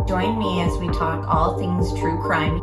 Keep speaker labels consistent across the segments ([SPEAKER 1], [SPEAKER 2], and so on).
[SPEAKER 1] Join me as we talk all things true crime.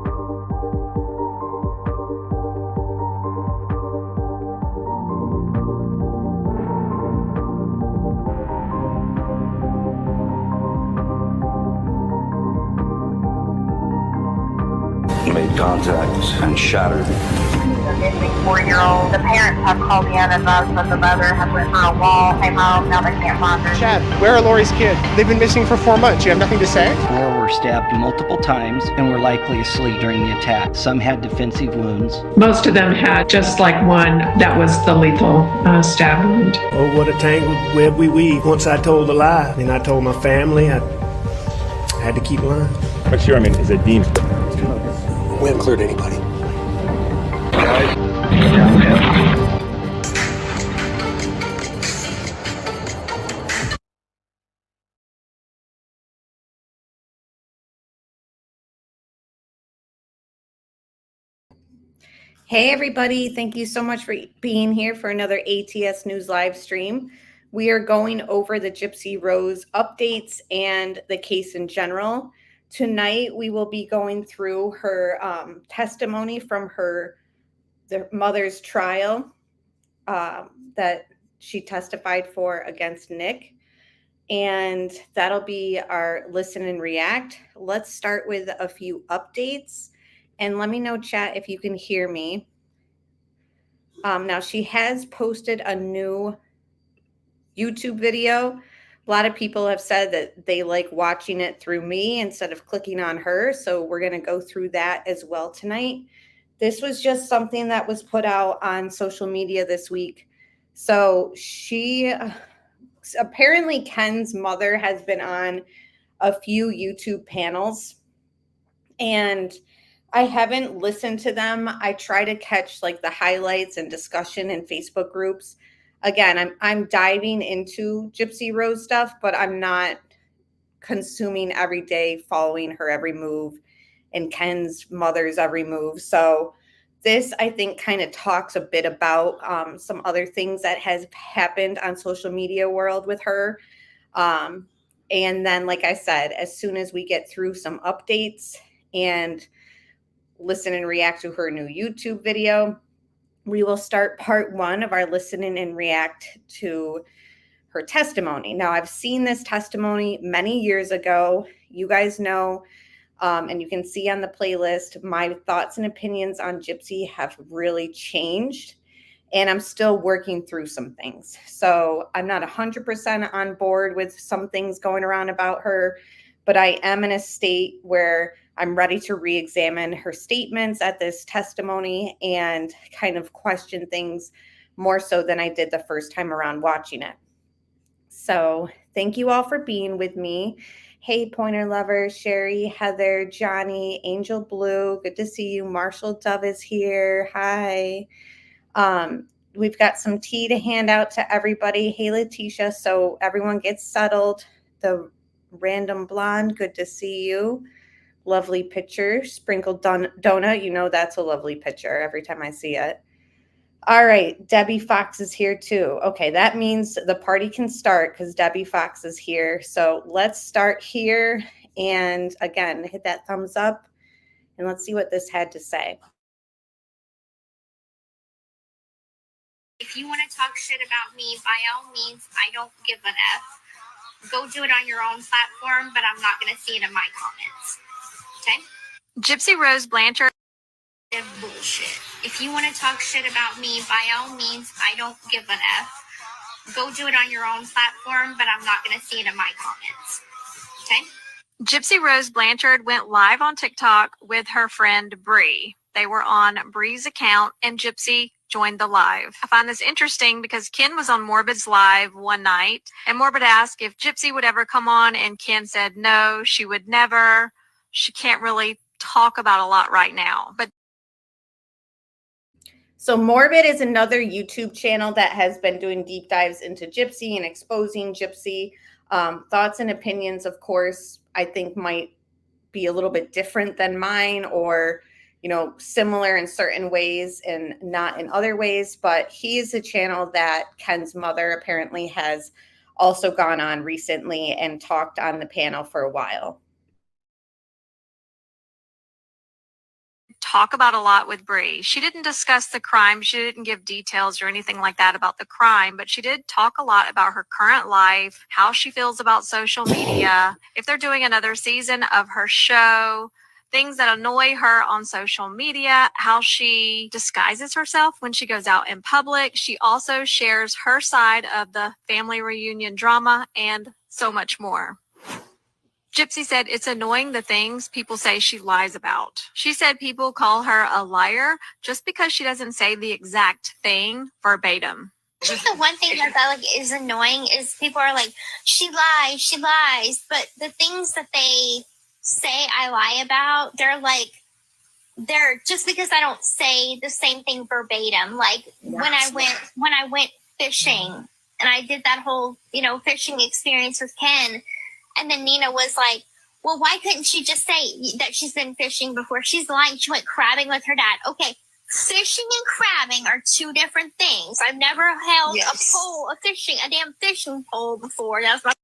[SPEAKER 2] Made contact and shattered.
[SPEAKER 3] The missing 4-year-old. The parents have called in and the mother has went through a wall, came home, now they can't find her.
[SPEAKER 4] Chad, where are Lori's kids? They've been missing for 4 months. You have nothing to say?
[SPEAKER 5] 4 were stabbed multiple times and were likely asleep during the attack. Some had defensive wounds.
[SPEAKER 6] Most of them had just like one that was the lethal stab wound.
[SPEAKER 7] Oh, what a tangled web we weave. Once I told a lie, and I told my family, I had to keep lying.
[SPEAKER 8] What's your, is it deemed?
[SPEAKER 7] We haven't cleared anybody.
[SPEAKER 1] Hey everybody, thank you so much for being here for another ATS News live stream. We are going over the Gypsy Rose updates and the case in general. Tonight we will be going through her testimony from the mother's trial that she testified for against Nick. And that'll be our listen and react. Let's start with a few updates. And let me know, chat, if you can hear me. Now, she has posted a new YouTube video. A lot of people have said that they like watching it through me instead of clicking on her. So we're going to go through that as well tonight. This was just something that was put out on social media this week. So apparently Ken's mother has been on a few YouTube panels, and I haven't listened to them. I try to catch like the highlights and discussion in Facebook groups. Again, I'm diving into Gypsy Rose stuff, but I'm not consuming every day, following her every move and Ken's mother's every move. So this, I think, kind of talks a bit about some other things that has happened on social media world with her. And then, like I said, as soon as we get through some updates and listen and react to her new YouTube video, we will start part 1 of our listening and react to her testimony. Now, I've seen this testimony many years ago. You guys know, and you can see on the playlist, my thoughts and opinions on Gypsy have really changed, and I'm still working through some things. So I'm not 100% on board with some things going around about her, but I am in a state where I'm ready to re-examine her statements at this testimony and kind of question things more so than I did the first time around watching it. So thank you all for being with me. Hey, Pointer Lover, Sherry, Heather, Johnny, Angel Blue, good to see you. Marshall Dove is here. Hi. We've got some tea to hand out to everybody. Hey, Letitia. So everyone gets settled. The Random Blonde, good to see you. Lovely picture. Sprinkled donut. You know that's a lovely picture every time I see it. All right. Debbie Fox is here too. Okay, that means the party can start because Debbie Fox is here. So let's start here. And again, hit that thumbs up. And let's see what this had to say.
[SPEAKER 9] If you want to talk shit about me, by all means, I don't give an F. Go do it on your own platform, but I'm not going to see it in my comments. Okay?
[SPEAKER 10] Gypsy Rose Blanchard.
[SPEAKER 9] Bullshit. If you want to talk shit about me, by all means, I don't give an F. Go do it on your own platform, but I'm not going to see it in my comments. Okay?
[SPEAKER 10] Gypsy Rose Blanchard went live on TikTok with her friend Bree. They were on Bree's account, and Gypsy joined the live. I find this interesting because Ken was on Morbid's live one night, and Morbid asked if Gypsy would ever come on, and Ken said no, she would never. She can't really talk about a lot right now. But
[SPEAKER 1] so Morbid is another YouTube channel that has been doing deep dives into Gypsy and exposing Gypsy. Thoughts and opinions, of course, I think might be a little bit different than mine, or similar in certain ways and not in other ways. But he is a channel that Ken's mother apparently has also gone on recently and talked on the panel for a while.
[SPEAKER 10] talk about a lot with Bree. She didn't discuss the crime. She didn't give details or anything like that about the crime, but she did talk a lot about her current life, how she feels about social media, if they're doing another season of her show, things that annoy her on social media, how she disguises herself when she goes out in public. She also shares her side of the family reunion drama and so much more. Gypsy said it's annoying the things people say she lies about. She said people call her a liar just because she doesn't say the exact thing verbatim.
[SPEAKER 9] I think the one thing that is annoying is people are like, she lies. But the things that they say I lie about, they're just because I don't say the same thing verbatim. Like when I went fishing and I did that whole, fishing experience with Ken. And then Nina was like, well, why couldn't she just say that she's been fishing before? She's lying. She went crabbing with her dad. Okay, fishing and crabbing are two different things. I've never held a damn fishing pole before. That's my.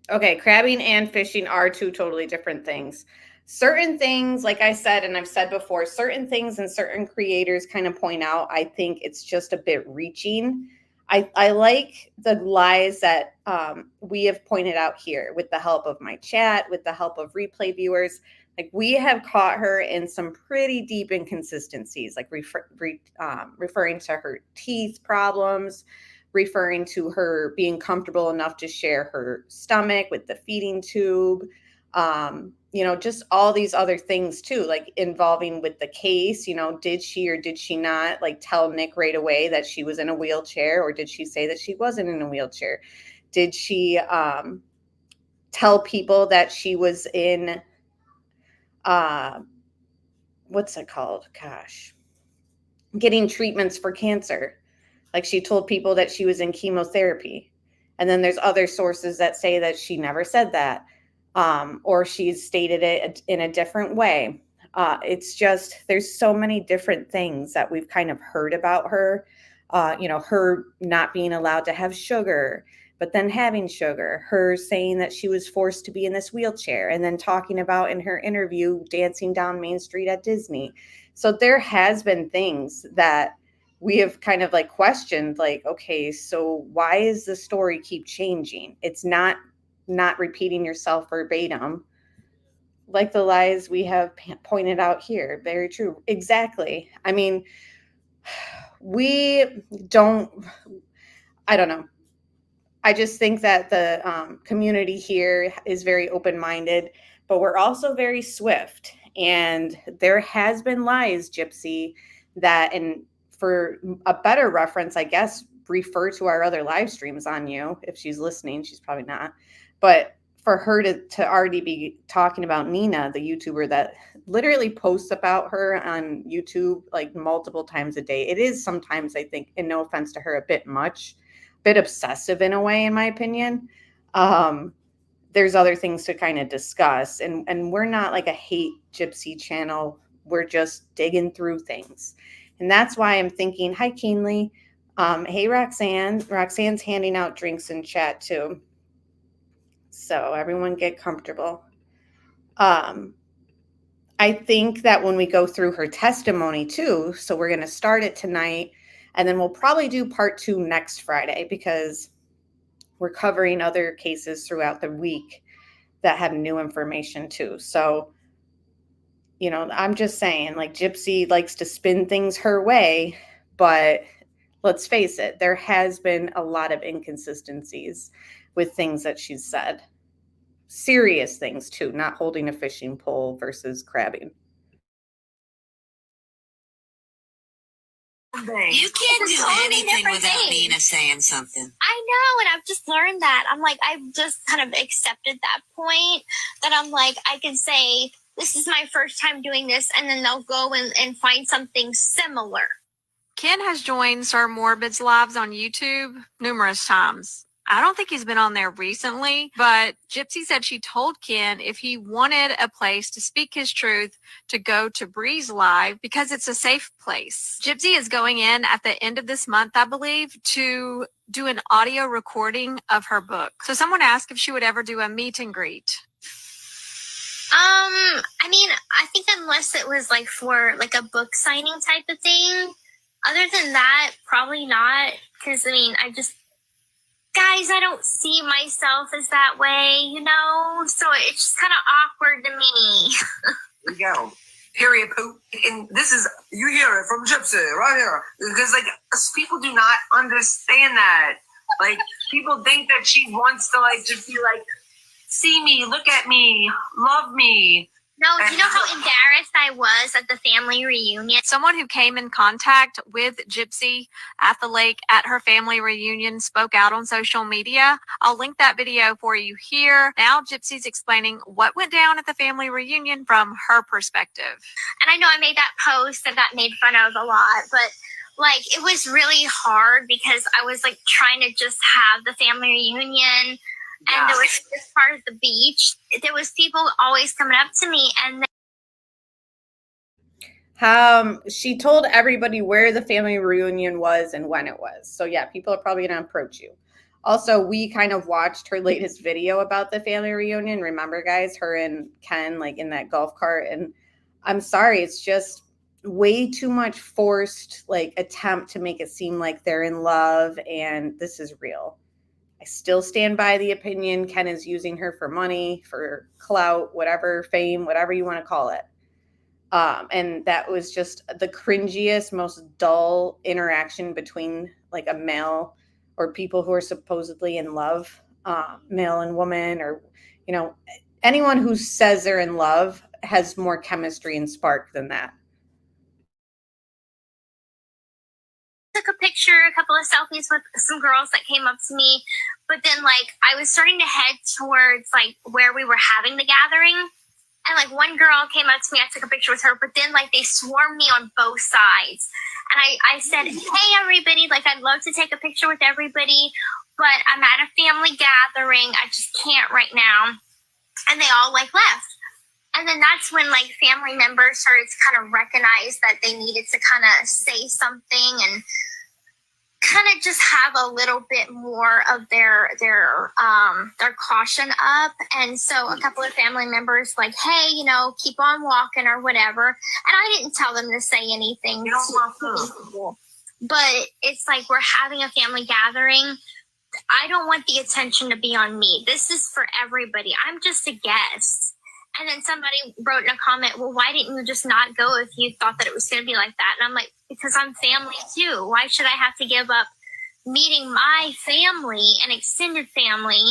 [SPEAKER 1] Okay, crabbing and fishing are two totally different things. Certain things, like I said, and I've said before, certain things and certain creators kind of point out, I think it's just a bit reaching. I like the lies that we have pointed out here with the help of my chat, with the help of replay viewers. Like we have caught her in some pretty deep inconsistencies, like referring to her teeth problems, referring to her being comfortable enough to share her stomach with the feeding tube, just all these other things too, like involving with the case, did she or did she not like tell Nick right away that she was in a wheelchair, or did she say that she wasn't in a wheelchair? Did she tell people that she was in, what's it called? Gosh, getting treatments for cancer? Like she told people that she was in chemotherapy. And then there's other sources that say that she never said that. Or she's stated it in a different way. It's just, there's so many different things that we've kind of heard about her. Her not being allowed to have sugar, but then having sugar, her saying that she was forced to be in this wheelchair, and then talking about in her interview dancing down Main Street at Disney. So there has been things that we have kind of like questioned, like, okay, so why is the story keep changing? It's not repeating yourself verbatim, like the lies we have pointed out here. Very true. Exactly. I mean, I don't know. I just think that the community here is very open-minded, but we're also very swift. And there has been lies, Gypsy, that, and for a better reference, I guess, refer to our other live streams on you. If she's listening, she's probably not. But for her to already be talking about Nina, the YouTuber that literally posts about her on YouTube like multiple times a day, it is sometimes, I think, and no offense to her, a bit much, a bit obsessive in a way, in my opinion. There's other things to kind of discuss. And we're not like a hate Gypsy channel. We're just digging through things. And that's why I'm thinking, hi, Keenly. Hey, Roxanne. Roxanne's handing out drinks in chat too. So everyone get comfortable. I think that when we go through her testimony too, so we're going to start it tonight, and then we'll probably do part 2 next Friday, because we're covering other cases throughout the week that have new information too. So, I'm just saying, like, Gypsy likes to spin things her way, but let's face it, there has been a lot of inconsistencies with things that she's said. Serious things too, not holding a fishing pole versus crabbing.
[SPEAKER 8] You can't do anything without Nina saying something.
[SPEAKER 9] I know, and I've just learned that. I'm like, I've just kind of accepted that point, that I'm like, I can say, this is my first time doing this, and then they'll go and find something similar.
[SPEAKER 10] Ken has joined Sir Morbid's lives on YouTube numerous times. I don't think he's been on there recently, but Gypsy said she told Ken if he wanted a place to speak his truth, to go to Bree's Live because it's a safe place. Gypsy is going in at the end of this month, I believe, to do an audio recording of her book. So someone asked if she would ever do a meet and greet.
[SPEAKER 9] I mean, I think unless it was like for like a book signing type of thing. Other than that, probably not. Because I mean, guys, I don't see myself as that way, you know? So it's just kind of awkward to me.
[SPEAKER 11] There you go. Period poop. And this is, you hear it from Gypsy right here. Because, like, people do not understand that. Like, people think that she wants to, like, just be like, see me, look at me, love me.
[SPEAKER 9] No, do you know how embarrassed I was at the family reunion?
[SPEAKER 10] Someone who came in contact with Gypsy at the lake at her family reunion spoke out on social media. I'll link that video for you here. Now Gypsy's explaining what went down at the family reunion from her perspective.
[SPEAKER 9] And I know I made that post that got made fun of a lot, but like it was really hard because I was like trying to just have the family reunion. And there was this part of the beach. There was people always coming up to me, and
[SPEAKER 1] she told everybody where the family reunion was and when it was. So yeah, people are probably going to approach you. Also, we kind of watched her latest video about the family reunion. Remember, guys, her and Ken like in that golf cart. And I'm sorry, it's just way too much forced like attempt to make it seem like they're in love and this is real. I still stand by the opinion Ken is using her for money, for clout, whatever, fame, whatever you want to call it. And that was just the cringiest, most dull interaction between like a male or people who are supposedly in love, male and woman, or, you know, anyone who says they're in love has more chemistry and spark than that.
[SPEAKER 9] took a picture, a couple of selfies with some girls that came up to me. But then, like, I was starting to head towards, like, where we were having the gathering. And, like, one girl came up to me. I took a picture with her. But then, like, they swarmed me on both sides. And I said, hey, everybody, like, I'd love to take a picture with everybody. But I'm at a family gathering. I just can't right now. And they all, like, left. And then that's when, like, family members started to kind of recognize that they needed to kind of say something and kind of just have a little bit more of their caution up. And so a couple of family members like, hey, you know, keep on walking or whatever. And I didn't tell them to say anything. But it's like we're having a family gathering. I don't want the attention to be on me. This is for everybody. I'm just a guest. And then somebody wrote in a comment, well, why didn't you just not go if you thought that it was going to be like that? And I'm like, because I'm family too. Why should I have to give up meeting my family and extended family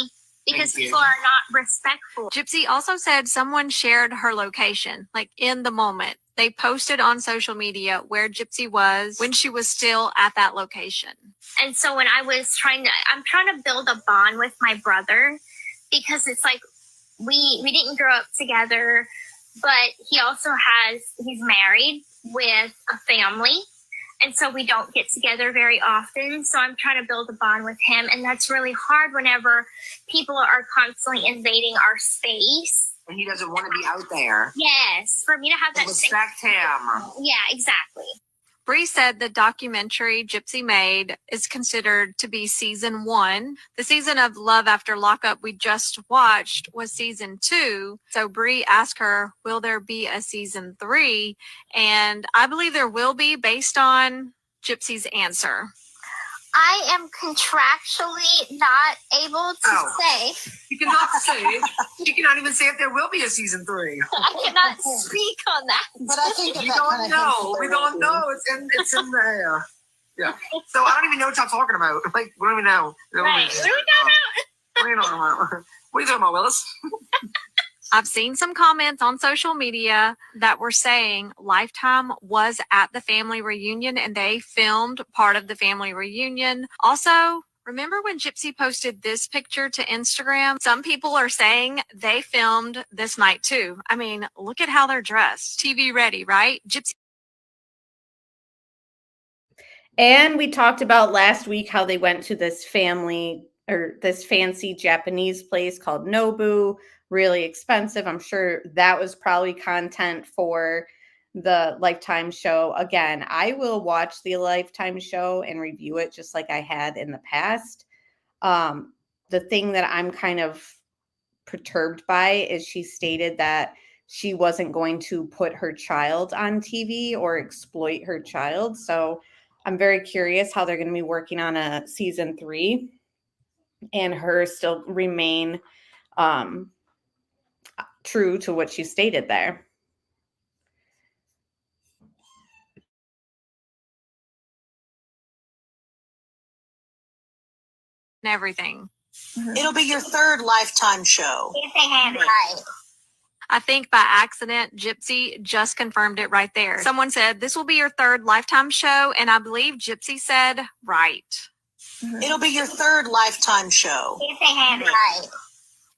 [SPEAKER 9] because people are not respectful?
[SPEAKER 10] Gypsy also said someone shared her location, like in the moment. They posted on social media where Gypsy was when she was still at that location.
[SPEAKER 9] And so when I'm trying to build a bond with my brother because it's like, we didn't grow up together, but he's married with a family. And so we don't get together very often. So I'm trying to build a bond with him. And that's really hard whenever people are constantly invading our space.
[SPEAKER 11] And he doesn't want to be out there.
[SPEAKER 9] Yes. For me to have that
[SPEAKER 11] respect him.
[SPEAKER 9] Yeah, exactly.
[SPEAKER 10] Bree said the documentary Gypsy made is considered to be season 1. The season of Love After Lockup we just watched was season 2. So Bree asked her, will there be a season 3? And I believe there will be based on Gypsy's answer.
[SPEAKER 9] I am contractually not able to say.
[SPEAKER 11] You cannot say. You cannot even say if there will be a season 3.
[SPEAKER 9] I cannot speak on that.
[SPEAKER 12] But I think
[SPEAKER 11] we don't know. We don't know. It's in there. Yeah. So I don't even know what y'all talking about. Like, we don't even know.
[SPEAKER 9] Right. What are we talking about?
[SPEAKER 11] What are you talking about? What are you talking about, Willis?
[SPEAKER 10] I've seen some comments on social media that were saying Lifetime was at the family reunion and they filmed part of the family reunion. Also, remember when Gypsy posted this picture to Instagram? Some people are saying they filmed this night too. I mean, look at how they're dressed. TV ready, right? Gypsy.
[SPEAKER 1] And we talked about last week how they went to this family or this fancy Japanese place called Nobu. Really expensive. I'm sure that was probably content for the Lifetime show. Again, I will watch the Lifetime show and review it just like I had in the past. The thing that I'm kind of perturbed by is she stated that she wasn't going to put her child on TV or exploit her child. So I'm very curious how they're going to be working on a season 3 and her still remain true to what she stated there.
[SPEAKER 10] And everything.
[SPEAKER 8] It'll be your 3rd Lifetime show.
[SPEAKER 9] If they have it. Right.
[SPEAKER 10] I think by accident, Gypsy just confirmed it right there. Someone said, this will be your 3rd Lifetime show. And I believe Gypsy said, right.
[SPEAKER 8] It'll be your 3rd Lifetime show.
[SPEAKER 9] If they have it. Right.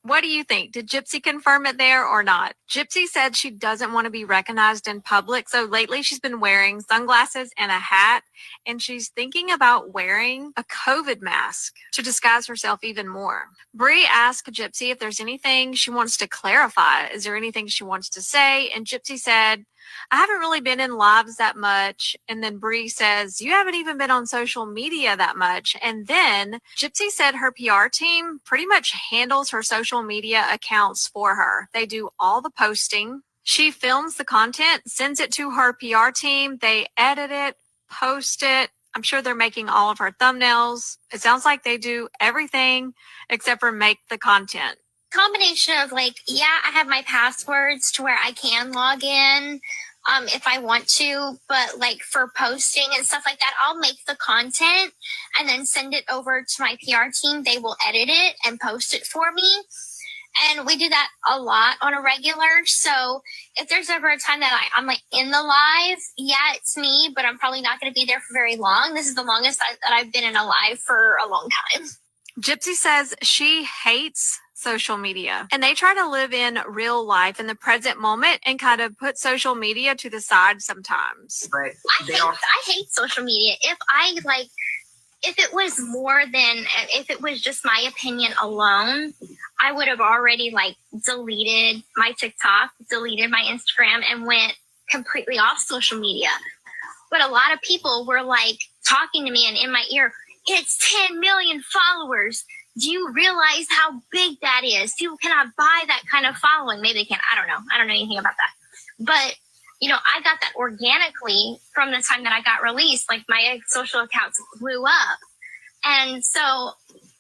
[SPEAKER 10] What do you think? Did Gypsy confirm it there or not? Gypsy said she doesn't want to be recognized in public. So lately she's been wearing sunglasses and a hat, and she's thinking about wearing a COVID mask to disguise herself even more. Bree asked Gypsy if there's anything she wants to clarify. Is there anything she wants to say? And Gypsy said, I haven't really been in lives that much. And then Bree says, you haven't even been on social media that much. And then Gypsy said her PR team pretty much handles her social media accounts for her. They do all the posting. She films the content, sends it to her PR team. They edit it, post it. I'm sure they're making all of her thumbnails. It sounds like they do everything except for make the content.
[SPEAKER 9] Combination of like, yeah, I have my passwords to where I can log in if I want to, but like for posting and stuff like that, I'll make the content and then send it over to my PR team. They will edit it and post it for me. And we do that a lot on a regular. So if there's ever a time that I'm like in the live, yeah, it's me, but I'm probably not going to be there for very long. This is the longest that I've been in a live for a long time.
[SPEAKER 10] Gypsy says she hates social media and they try to live in real life in the present moment and kind of put social media to the side sometimes.
[SPEAKER 11] But
[SPEAKER 9] I hate social media. If it was more than, if it was just my opinion alone, I would have already like deleted my TikTok, deleted my Instagram, and went completely off social media. But a lot of people were like talking to me and in my ear, it's 10 million followers. Do you realize how big that is? People cannot buy that kind of following. Maybe they can. I don't know. I don't know anything about that. But, you know, I got that organically from the time that I got released. Like my social accounts blew up. And so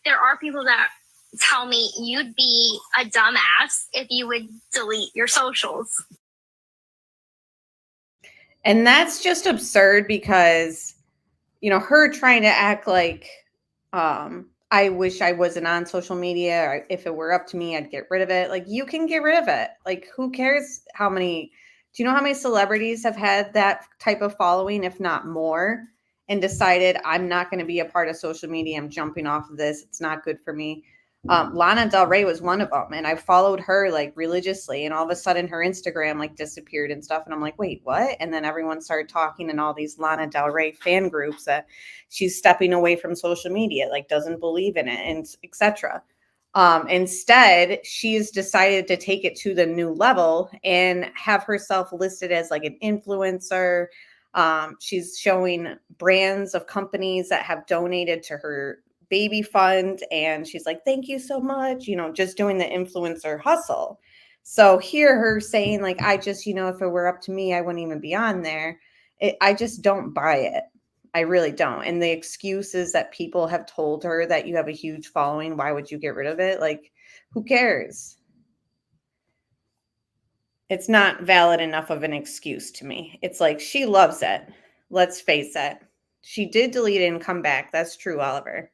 [SPEAKER 9] there are people that tell me you'd be a dumbass if you would delete your socials.
[SPEAKER 1] And that's just absurd because, you know, her trying to act like, I wish I wasn't on social media, or if it were up to me, I'd get rid of it. Like, you can get rid of it. Like, who cares how many, do you know how many celebrities have had that type of following, if not more, and decided I'm not going to be a part of social media. I'm jumping off of this. It's not good for me. Lana Del Rey was one of them. And I followed her like religiously. And all of a sudden her Instagram like disappeared and stuff. And I'm like, wait, what? And then everyone started talking in all these Lana Del Rey fan groups that she's stepping away from social media, like doesn't believe in it, and etc. Instead, she's decided to take it to the new level and have herself listed as like an influencer. She's showing brands of companies that have donated to her baby fund. And she's like, thank you so much, you know, just doing the influencer hustle. So hear her saying like, I just, you know, if it were up to me, I wouldn't even be on there. I just don't buy it. I really don't. And the excuses that people have told her that you have a huge following, why would you get rid of it? Like, who cares? It's not valid enough of an excuse to me. It's like, she loves it. Let's face it. She did delete it and come back. That's true, Oliver.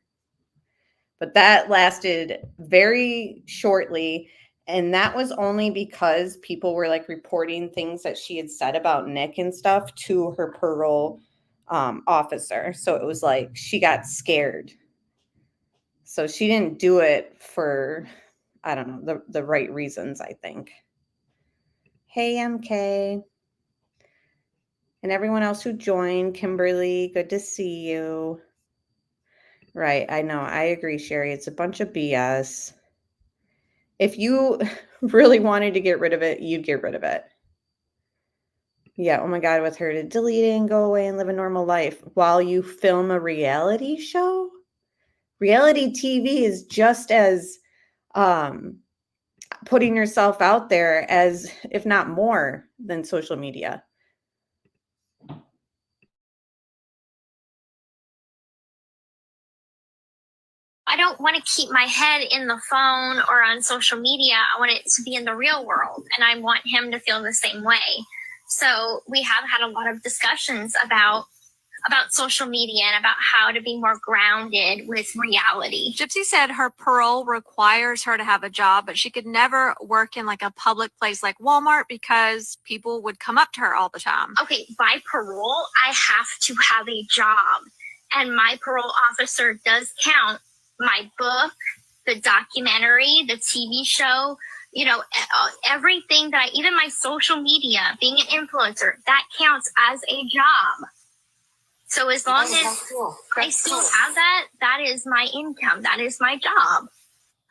[SPEAKER 1] But that lasted very shortly. And that was only because people were like reporting things that she had said about Nick and stuff to her parole officer. So it was like she got scared. So she didn't do it for, I don't know, the right reasons, I think. Hey, MK. And everyone else who joined, Kimberly, good to see you. Right, I know. I agree, Sherry. It's a bunch of BS. If you really wanted to get rid of it, you'd get rid of it. Yeah, oh my God, with her to delete it and go away and live a normal life while you film a reality show? Reality TV is just as putting yourself out there as, if not more than social media.
[SPEAKER 9] I don't want to keep my head in the phone or on social media. I want it to be in the real world, and I want him to feel the same way. So we have had a lot of discussions about social media and about how to be more grounded with reality.
[SPEAKER 10] Gypsy said her parole requires her to have a job, but she could never work in like a public place like Walmart because people would come up to her all the time.
[SPEAKER 9] Okay, by parole, I have to have a job, and my parole officer does count my book, the documentary, the TV show, you know, everything that even my social media, being an influencer, that counts as a job. So as long as I still have that, that is my income. That is my job.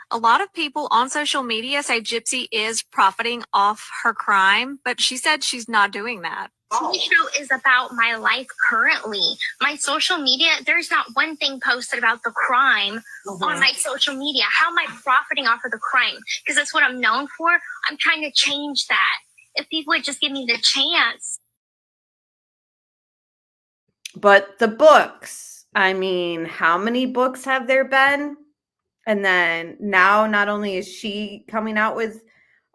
[SPEAKER 10] A lot of people on social media say Gypsy is profiting off her crime, but she said she's not doing that.
[SPEAKER 9] The show is about my life currently. My social media, there's not one thing posted about the crime on my social media. How am I profiting off of the crime? Because that's what I'm known for. I'm trying to change that. If people would just give me the chance.
[SPEAKER 1] But the books, I mean, how many books have there been? And then now not only is she coming out with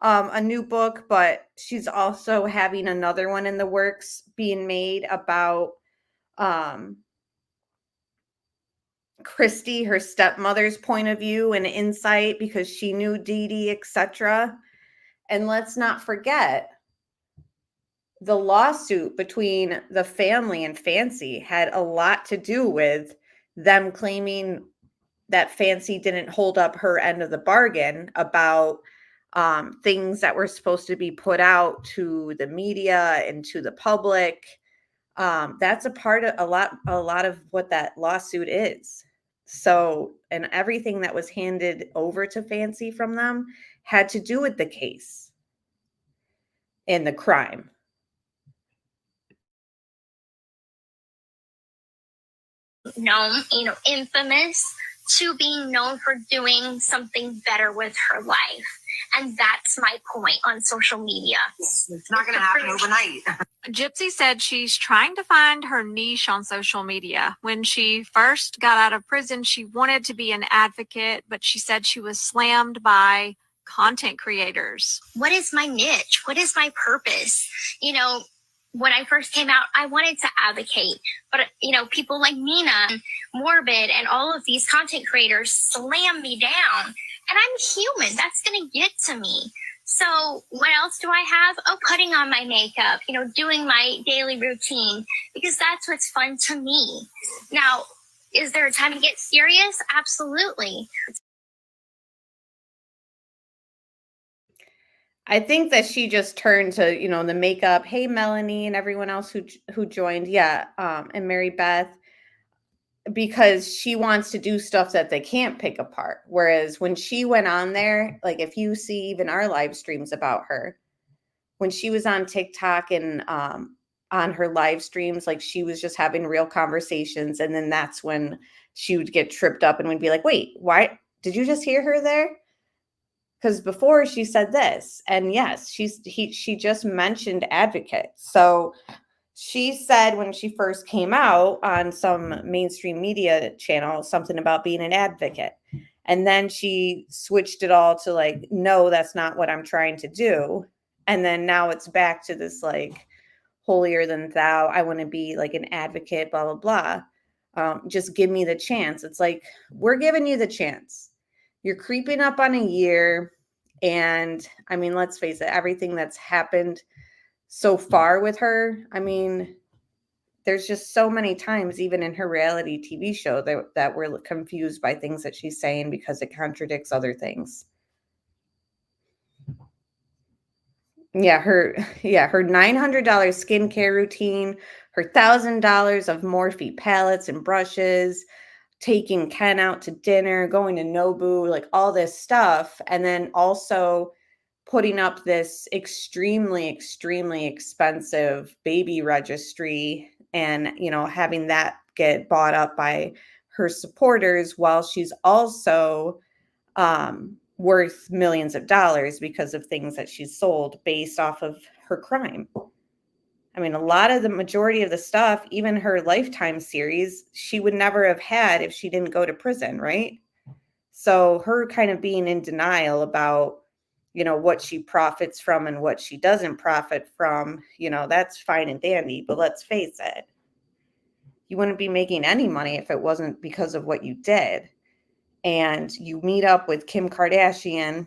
[SPEAKER 1] a new book, but she's also having another one in the works being made about Christy, her stepmother's point of view and insight because she knew Dee Dee, etc. And let's not forget, the lawsuit between the family and Fancy had a lot to do with them claiming that Fancy didn't hold up her end of the bargain about things that were supposed to be put out to the media and to the public. That's a part of a lot of what that lawsuit is. So, and everything that was handed over to Fancy from them had to do with the case and the crime.
[SPEAKER 9] Known, infamous, to being known for doing something better with her life. And that's my point on social media.
[SPEAKER 11] It's not going to happen overnight.
[SPEAKER 10] Gypsy said she's trying to find her niche on social media. When she first got out of prison, she wanted to be an advocate, but she said she was slammed by content creators.
[SPEAKER 9] What is my niche? What is my purpose? When I first came out, I wanted to advocate, but people like Nina, Morbid, and all of these content creators slam me down, and I'm human. That's going to get to me. So what else do I have? Oh, putting on my makeup, doing my daily routine, because that's what's fun to me. Now, is there a time to get serious? Absolutely.
[SPEAKER 1] I think that she just turned to, the makeup. Hey, Melanie and everyone else who joined. Yeah. And Mary Beth, because she wants to do stuff that they can't pick apart. Whereas when she went on there, like if you see even our live streams about her, when she was on TikTok and on her live streams, like she was just having real conversations. And then that's when she would get tripped up and would be like, wait, why did you just hear her there? Because before she said this, and yes, she just mentioned advocate. So she said when she first came out on some mainstream media channel, something about being an advocate. And then she switched it all to like, no, that's not what I'm trying to do. And then now it's back to this like holier than thou. I want to be like an advocate, blah, blah, blah. Just give me the chance. It's like, we're giving you the chance. You're creeping up on a year. And I mean, let's face it, everything that's happened so far with her. I mean, there's just so many times, even in her reality TV show, that we're confused by things that she's saying because it contradicts other things. Yeah, her $900 skincare routine, her $1,000 of Morphe palettes and brushes, taking Ken out to dinner, going to Nobu, like all this stuff. And then also putting up this extremely, extremely expensive baby registry and, having that get bought up by her supporters while she's also worth millions of dollars because of things that she's sold based off of her crime. I mean, a lot of the majority of the stuff, even her Lifetime series, she would never have had if she didn't go to prison, right? So her kind of being in denial about, you know, what she profits from and what she doesn't profit from, you know, that's fine and dandy. But let's face it, you wouldn't be making any money if it wasn't because of what you did. And you meet up with Kim Kardashian,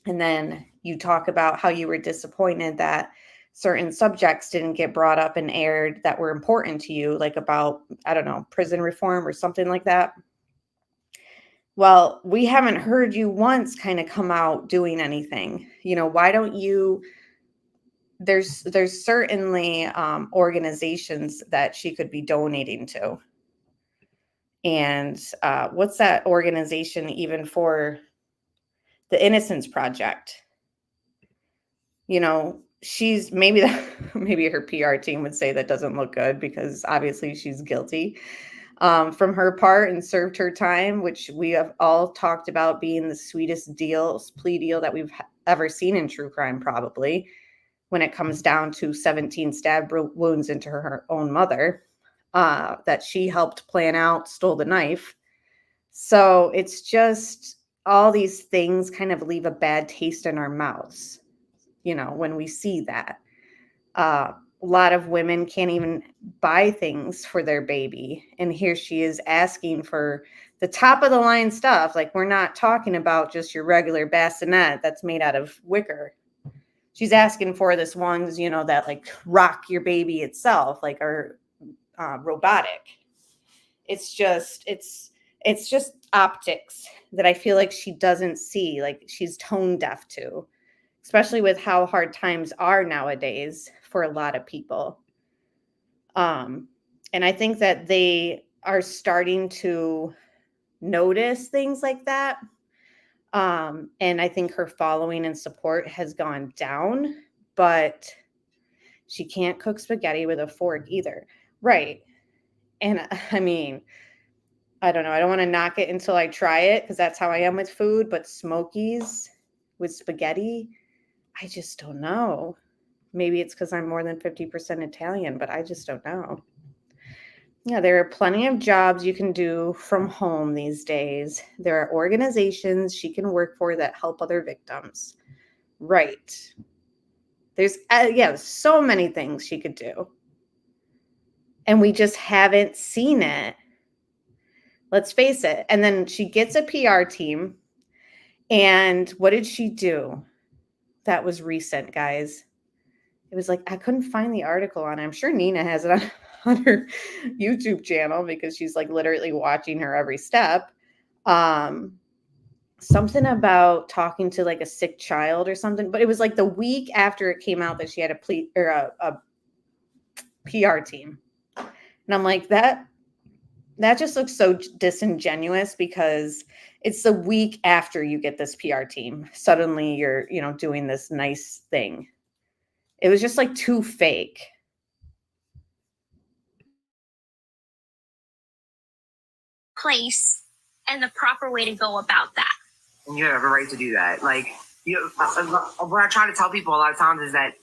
[SPEAKER 1] and then you talk about how you were disappointed that certain subjects didn't get brought up and aired that were important to you, like about, I don't know, prison reform or something like that. Well, we haven't heard you once kind of come out doing anything. You know, why don't you? There's certainly organizations that she could be donating to. And what's that organization even for? The Innocence Project. You know, she's maybe her PR team would say that doesn't look good because obviously she's guilty from her part and served her time, which we have all talked about being the sweetest plea deal that we've ever seen in true crime, probably, when it comes down to 17 stab wounds into her own mother that she helped plan out, stole the knife. So it's just all these things kind of leave a bad taste in our mouths, you know, when we see that. A lot of women can't even buy things for their baby. And here she is asking for the top of the line stuff. Like, we're not talking about just your regular bassinet that's made out of wicker. She's asking for this ones, you know, that like rock your baby itself, like are robotic. It's just optics that I feel like she doesn't see, like she's tone deaf to, especially with how hard times are nowadays for a lot of people. And I think that they are starting to notice things like that. And I think her following and support has gone down, but she can't cook spaghetti with a fork either. Right. And I mean, I don't know. I don't want to knock it until I try it because that's how I am with food. But Smokies with spaghetti, I just don't know. Maybe it's because I'm more than 50% Italian, but I just don't know. Yeah, there are plenty of jobs you can do from home these days. There are organizations she can work for that help other victims. Right. There's, so many things she could do. And we just haven't seen it. Let's face it. And then she gets a PR team. And what did she do? That was recent, guys. It was like, I couldn't find the article on it. I'm sure Nina has it on her YouTube channel because she's like literally watching her every step. Something about talking to like a sick child or something. But it was like the week after it came out that she had a PR team. And I'm like, that just looks so disingenuous because it's the week after you get this PR team. Suddenly you're, you know, doing this nice thing. It was just like too fake.
[SPEAKER 9] Place and the proper way to go about that.
[SPEAKER 11] And you have a right to do that. Like, what I try to tell people a lot of times is that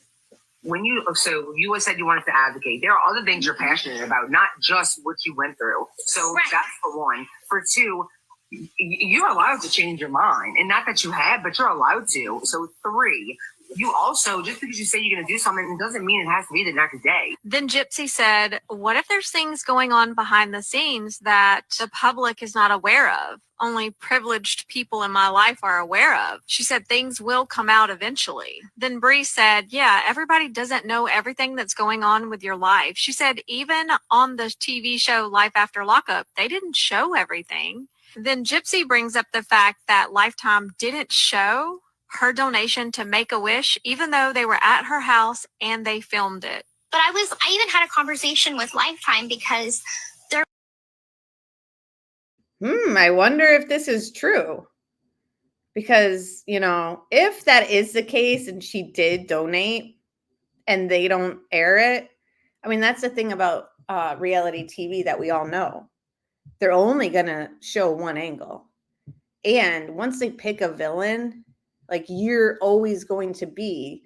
[SPEAKER 11] when you always said you wanted to advocate, there are other things you're passionate about, not just what you went through. So That's for one. For two, you're allowed to change your mind. And not that you have, but you're allowed to. So three, you also, just because you say you're going to do something, it doesn't mean it has to be the next day.
[SPEAKER 10] Then Gypsy said, what if there's things going on behind the scenes that the public is not aware of? Only privileged people in my life are aware of. She said things will come out eventually. Then Bree said, yeah, everybody doesn't know everything that's going on with your life. She said even on the TV show Life After Lockup, they didn't show everything. Then Gypsy brings up the fact that Lifetime didn't show her donation to Make-A-Wish, even though they were at her house and they filmed it.
[SPEAKER 9] But I even had a conversation with Lifetime because they're.
[SPEAKER 1] I wonder if this is true. Because, you know, if that is the case and she did donate and they don't air it, I mean, that's the thing about reality TV that we all know. They're only going to show one angle. And once they pick a villain, like you're always going to be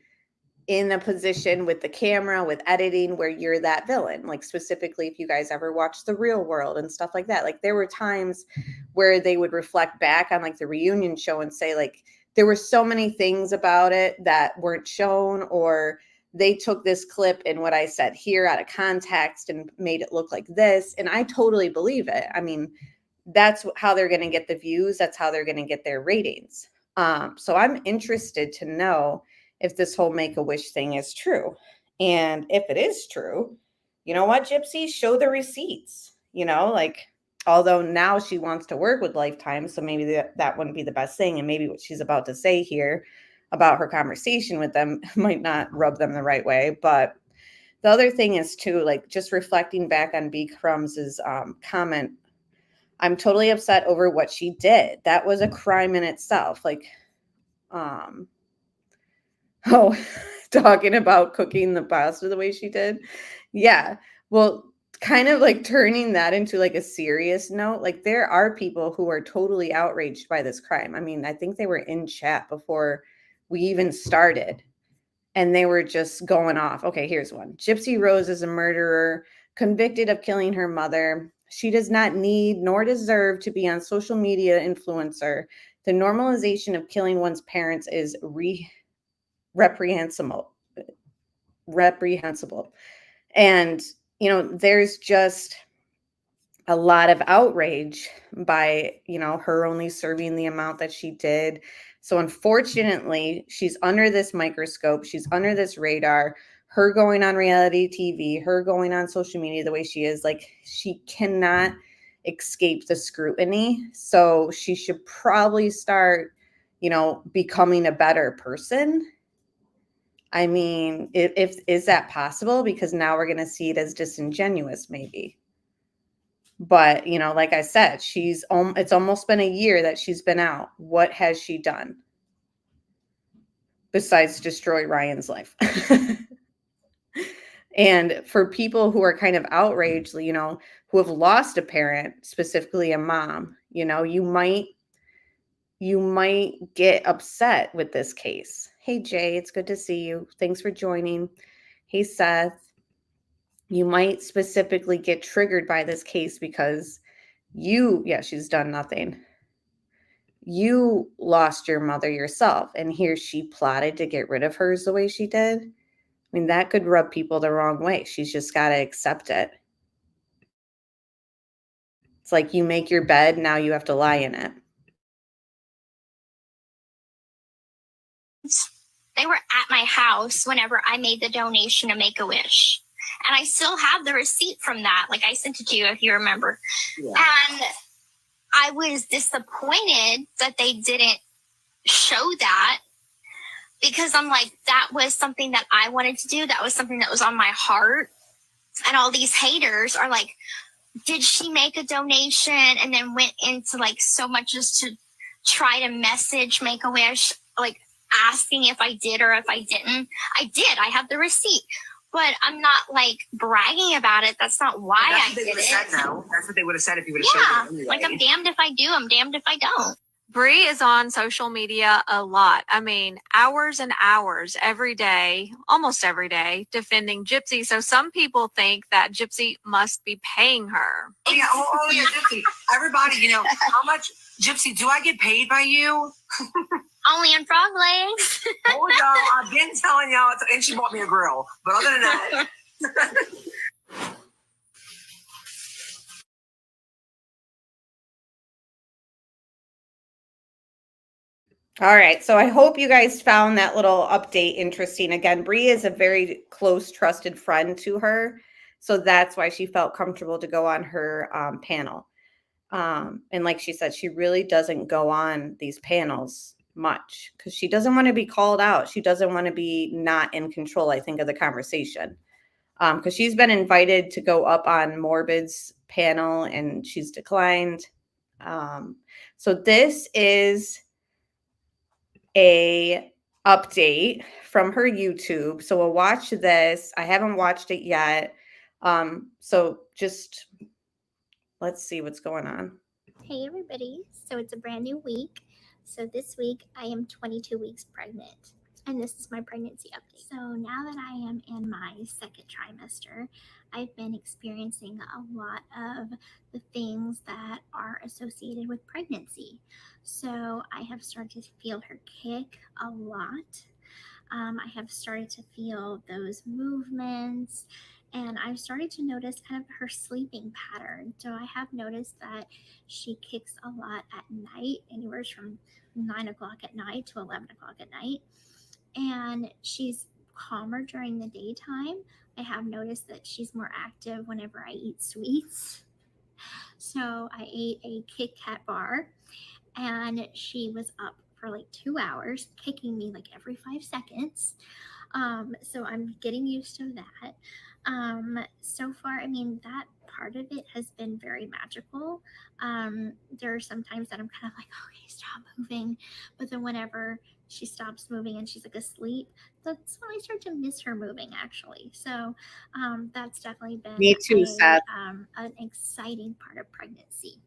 [SPEAKER 1] in a position with the camera, with editing, where you're that villain. Like specifically, if you guys ever watched The Real World and stuff like that, like there were times where they would reflect back on like the reunion show and say like, there were so many things about it that weren't shown, or they took this clip and what I said here out of context and made it look like this. And I totally believe it. I mean, that's how they're going to get the views. That's how they're going to get their ratings. So I'm interested to know if this whole Make-A-Wish thing is true. And if it is true, you know what, Gypsy, show the receipts, you know, like, although now she wants to work with Lifetime, so maybe that wouldn't be the best thing. And maybe what she's about to say here about her conversation with them might not rub them the right way. But the other thing is too, like just reflecting back on B. Crumbs's comment, I'm totally upset over what she did. That was a crime in itself. Like, talking about cooking the pasta the way she did. Yeah. Well, kind of like turning that into like a serious note. Like there are people who are totally outraged by this crime. I mean, I think they were in chat before we even started and they were just going off. Okay, here's one. Gypsy Rose is a murderer convicted of killing her mother. She does not need nor deserve to be on social media influencer. The normalization of killing one's parents is reprehensible. And, you know, there's just a lot of outrage by, you know, her only serving the amount that she did. So unfortunately, she's under this microscope. She's under this radar. Her going on reality TV, her going on social media the way she is, like she cannot escape the scrutiny. So she should probably start, you know, becoming a better person. I mean, if is that possible? Because now we're going to see it as disingenuous, maybe. But, you know, like I said, it's almost been a year that she's been out. What has she done besides destroy Ryan's life? And for people who are kind of outraged, you know, who have lost a parent, specifically a mom, you know, you might get upset with this case. Hey, Jay, it's good to see you. Thanks for joining. Hey, Seth. You might specifically get triggered by this case because she's done nothing. You lost your mother yourself, and here she plotted to get rid of hers the way she did. I mean, that could rub people the wrong way. She's just got to accept it. It's like you make your bed, now you have to lie in it.
[SPEAKER 9] They were at my house whenever I made the donation to Make-A-Wish. And I still have the receipt from that. Like I sent it to you if you remember. Yeah. And I was disappointed that they didn't show that because I'm like, that was something that I wanted to do. That was something that was on my heart. And all these haters are like, did she make a donation? And then went into like so much just to try to message Make-A-Wish, like asking if I did or if I didn't. I did. I have the receipt. But I'm not like bragging about it. That's not why I did it.
[SPEAKER 11] That's what they would have said if you would have shown it anyway.
[SPEAKER 9] Like I'm damned if I do, I'm damned if I don't.
[SPEAKER 10] Bree is on social media a lot. I mean, hours and hours every day, almost every day, defending Gypsy. So some people think that Gypsy must be paying her.
[SPEAKER 11] Oh, yeah. Oh, yeah, Gypsy. Everybody, you know, how much, Gypsy, do I get paid by you?
[SPEAKER 9] Only on frog legs.
[SPEAKER 11] Oh, no, I've been telling y'all, and she bought me a grill. But other than that.
[SPEAKER 1] All right, so I hope you guys found that little update interesting. Again, Bree is a very close, trusted friend to her, so that's why she felt comfortable to go on her panel. And like she said, she really doesn't go on these panels much because she doesn't want to be called out. She doesn't want to be not in control, I think, of the conversation. Because she's been invited to go up on Morbid's panel and she's declined. So this is a update from her YouTube. So we'll watch this. I haven't watched it yet. So just let's see what's going on
[SPEAKER 12] Hey everybody, so it's a brand new week. So this week I am 22 weeks pregnant, and this is my pregnancy update. So now that I am in my second trimester, I've been experiencing a lot of the things that are associated with pregnancy. So I have started to feel her kick a lot. I have started to feel those movements, and I've started to notice kind of her sleeping pattern. So I have noticed that she kicks a lot at night, anywhere from 9 o'clock at night to 11 o'clock at night. And she's calmer during the daytime. I have noticed that she's more active whenever I eat sweets. So I ate a Kit Kat bar, and she was up for like 2 hours, kicking me like every 5 seconds. So I'm getting used to that. So far, I mean, that part of it has been very magical. There are some times that I'm kind of like, okay, stop moving. But then whenever she stops moving and she's like asleep, that's when I start to miss her moving, actually. So that's definitely been
[SPEAKER 1] Me too, Seth.
[SPEAKER 12] An exciting part of pregnancy.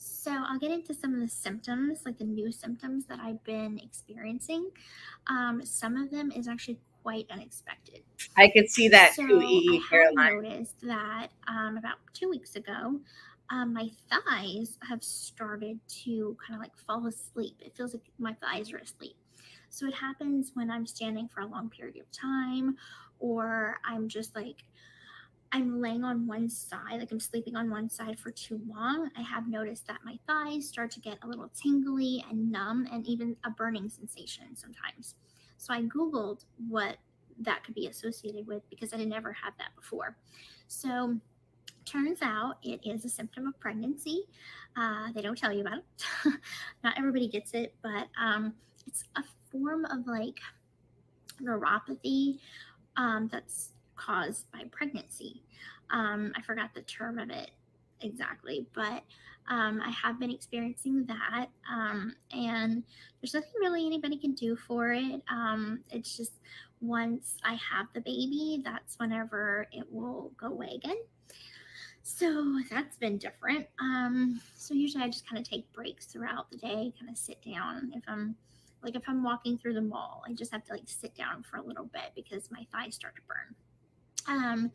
[SPEAKER 12] So I'll get into some of the symptoms, like the new symptoms that I've been experiencing. Some of them is actually quite unexpected.
[SPEAKER 1] I could see that
[SPEAKER 12] So
[SPEAKER 1] too,
[SPEAKER 12] I have
[SPEAKER 1] Caroline.
[SPEAKER 12] noticed that about 2 weeks ago, my thighs have started to kind of like fall asleep. It feels like my thighs are asleep. So it happens when I'm standing for a long period of time, or I'm just like, I'm laying on one side, like I'm sleeping on one side for too long. I have noticed that my thighs start to get a little tingly and numb, and even a burning sensation sometimes. So I Googled what that could be associated with, because I didn't ever have that before. So turns out it is a symptom of pregnancy. They don't tell you about it. Not everybody gets it, but it's a form of like neuropathy that's caused by pregnancy. I forgot the term of it exactly, but I have been experiencing that, and there's nothing really anybody can do for it. It's just once I have the baby, that's whenever it will go away again. So that's been different. So usually I just kind of take breaks throughout the day, kind of sit down. If I'm walking through the mall, I just have to like sit down for a little bit because my thighs start to burn.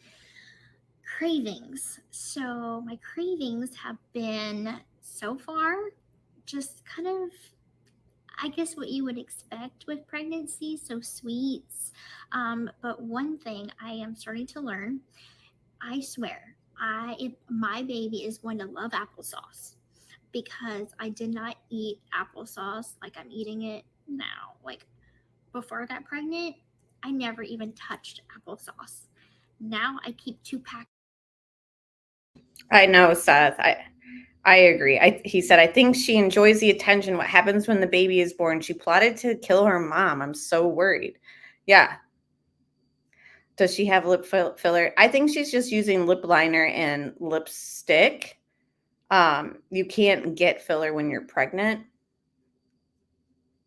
[SPEAKER 12] Cravings. So my cravings have been so far just kind of, I guess, what you would expect with pregnancy. So sweets. But one thing I am starting to learn, I swear, if my baby is going to love applesauce, because I did not eat applesauce like I'm eating it now. Like before I got pregnant, I never even touched applesauce. Now I keep 2 packs.
[SPEAKER 1] I know, Seth. I agree. He said, I think she enjoys the attention. What happens when the baby is born? She plotted to kill her mom. I'm so worried. Yeah. Does she have lip filler? I think she's just using lip liner and lipstick. You can't get filler when you're pregnant.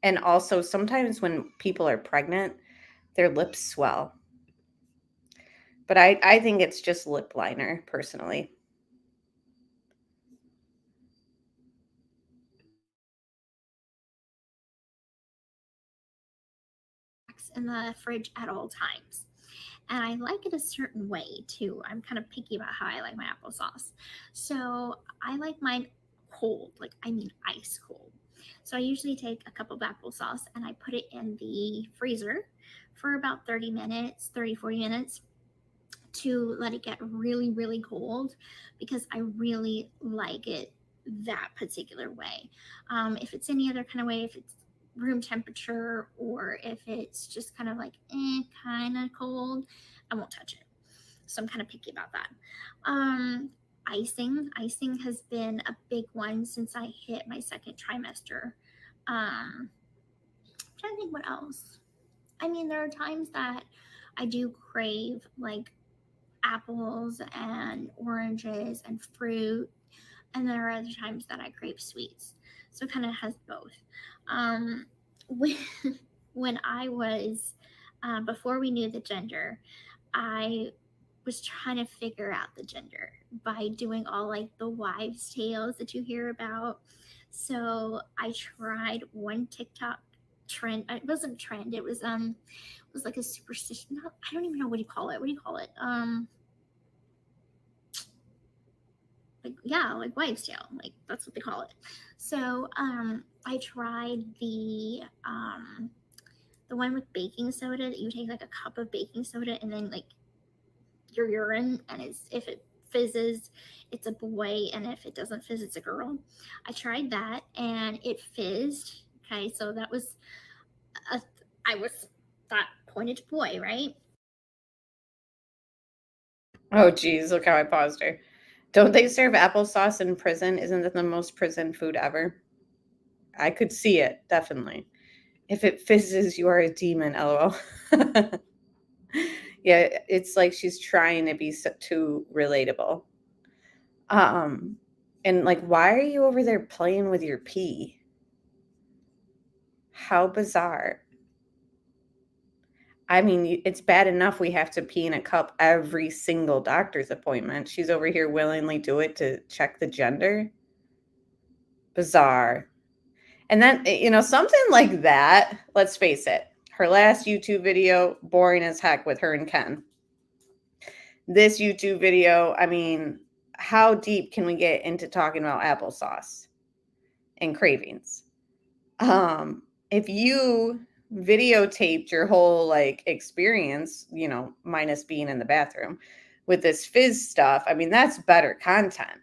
[SPEAKER 1] And also sometimes when people are pregnant, their lips swell. But I think it's just lip liner, personally.
[SPEAKER 12] In the fridge at all times. And I like it a certain way too. I'm kind of picky about how I like my applesauce. So I like mine cold, like I mean ice cold. So I usually take a cup of applesauce and I put it in the freezer for about 30 minutes, 30, 40 minutes to let it get really, really cold, because I really like it that particular way. If it's any other kind of way, if it's room temperature or if it's just kind of like kind of cold, I won't touch it. So I'm kind of picky about that. Icing has been a big one since I hit my second trimester. I'm trying to think what else. I mean, there are times that I do crave like apples and oranges and fruit, and there are other times that I crave sweets. So it kind of has both. When I was before we knew the gender, I was trying to figure out the gender by doing all like the wives' tales that you hear about. So I tried one TikTok trend. It wasn't a trend. It was like a superstition. No, I don't even know what do you call it. What do you call it? Like, yeah, like wives' tale. Like that's what they call it. So I tried the one with baking soda, that you take like a cup of baking soda and then like your urine, and if it fizzes, it's a boy, and if it doesn't fizz, it's a girl. I tried that and it fizzed. Okay, so that was that pointed to boy, right?
[SPEAKER 1] Oh geez, look how I paused her. Don't they serve applesauce in prison? Isn't that the most prison food ever? I could see it, definitely. If it fizzes, you are a demon, lol. Yeah, it's like she's trying to be too relatable. And like, why are you over there playing with your pee? How bizarre. I mean, it's bad enough we have to pee in a cup every single doctor's appointment. She's over here willingly do it to check the gender. Bizarre. And then, something like that, let's face it, her last YouTube video, boring as heck with her and Ken. This YouTube video, I mean, how deep can we get into talking about applesauce and cravings? If you videotaped your whole like experience, minus being in the bathroom with this fizz stuff, I mean, that's better content,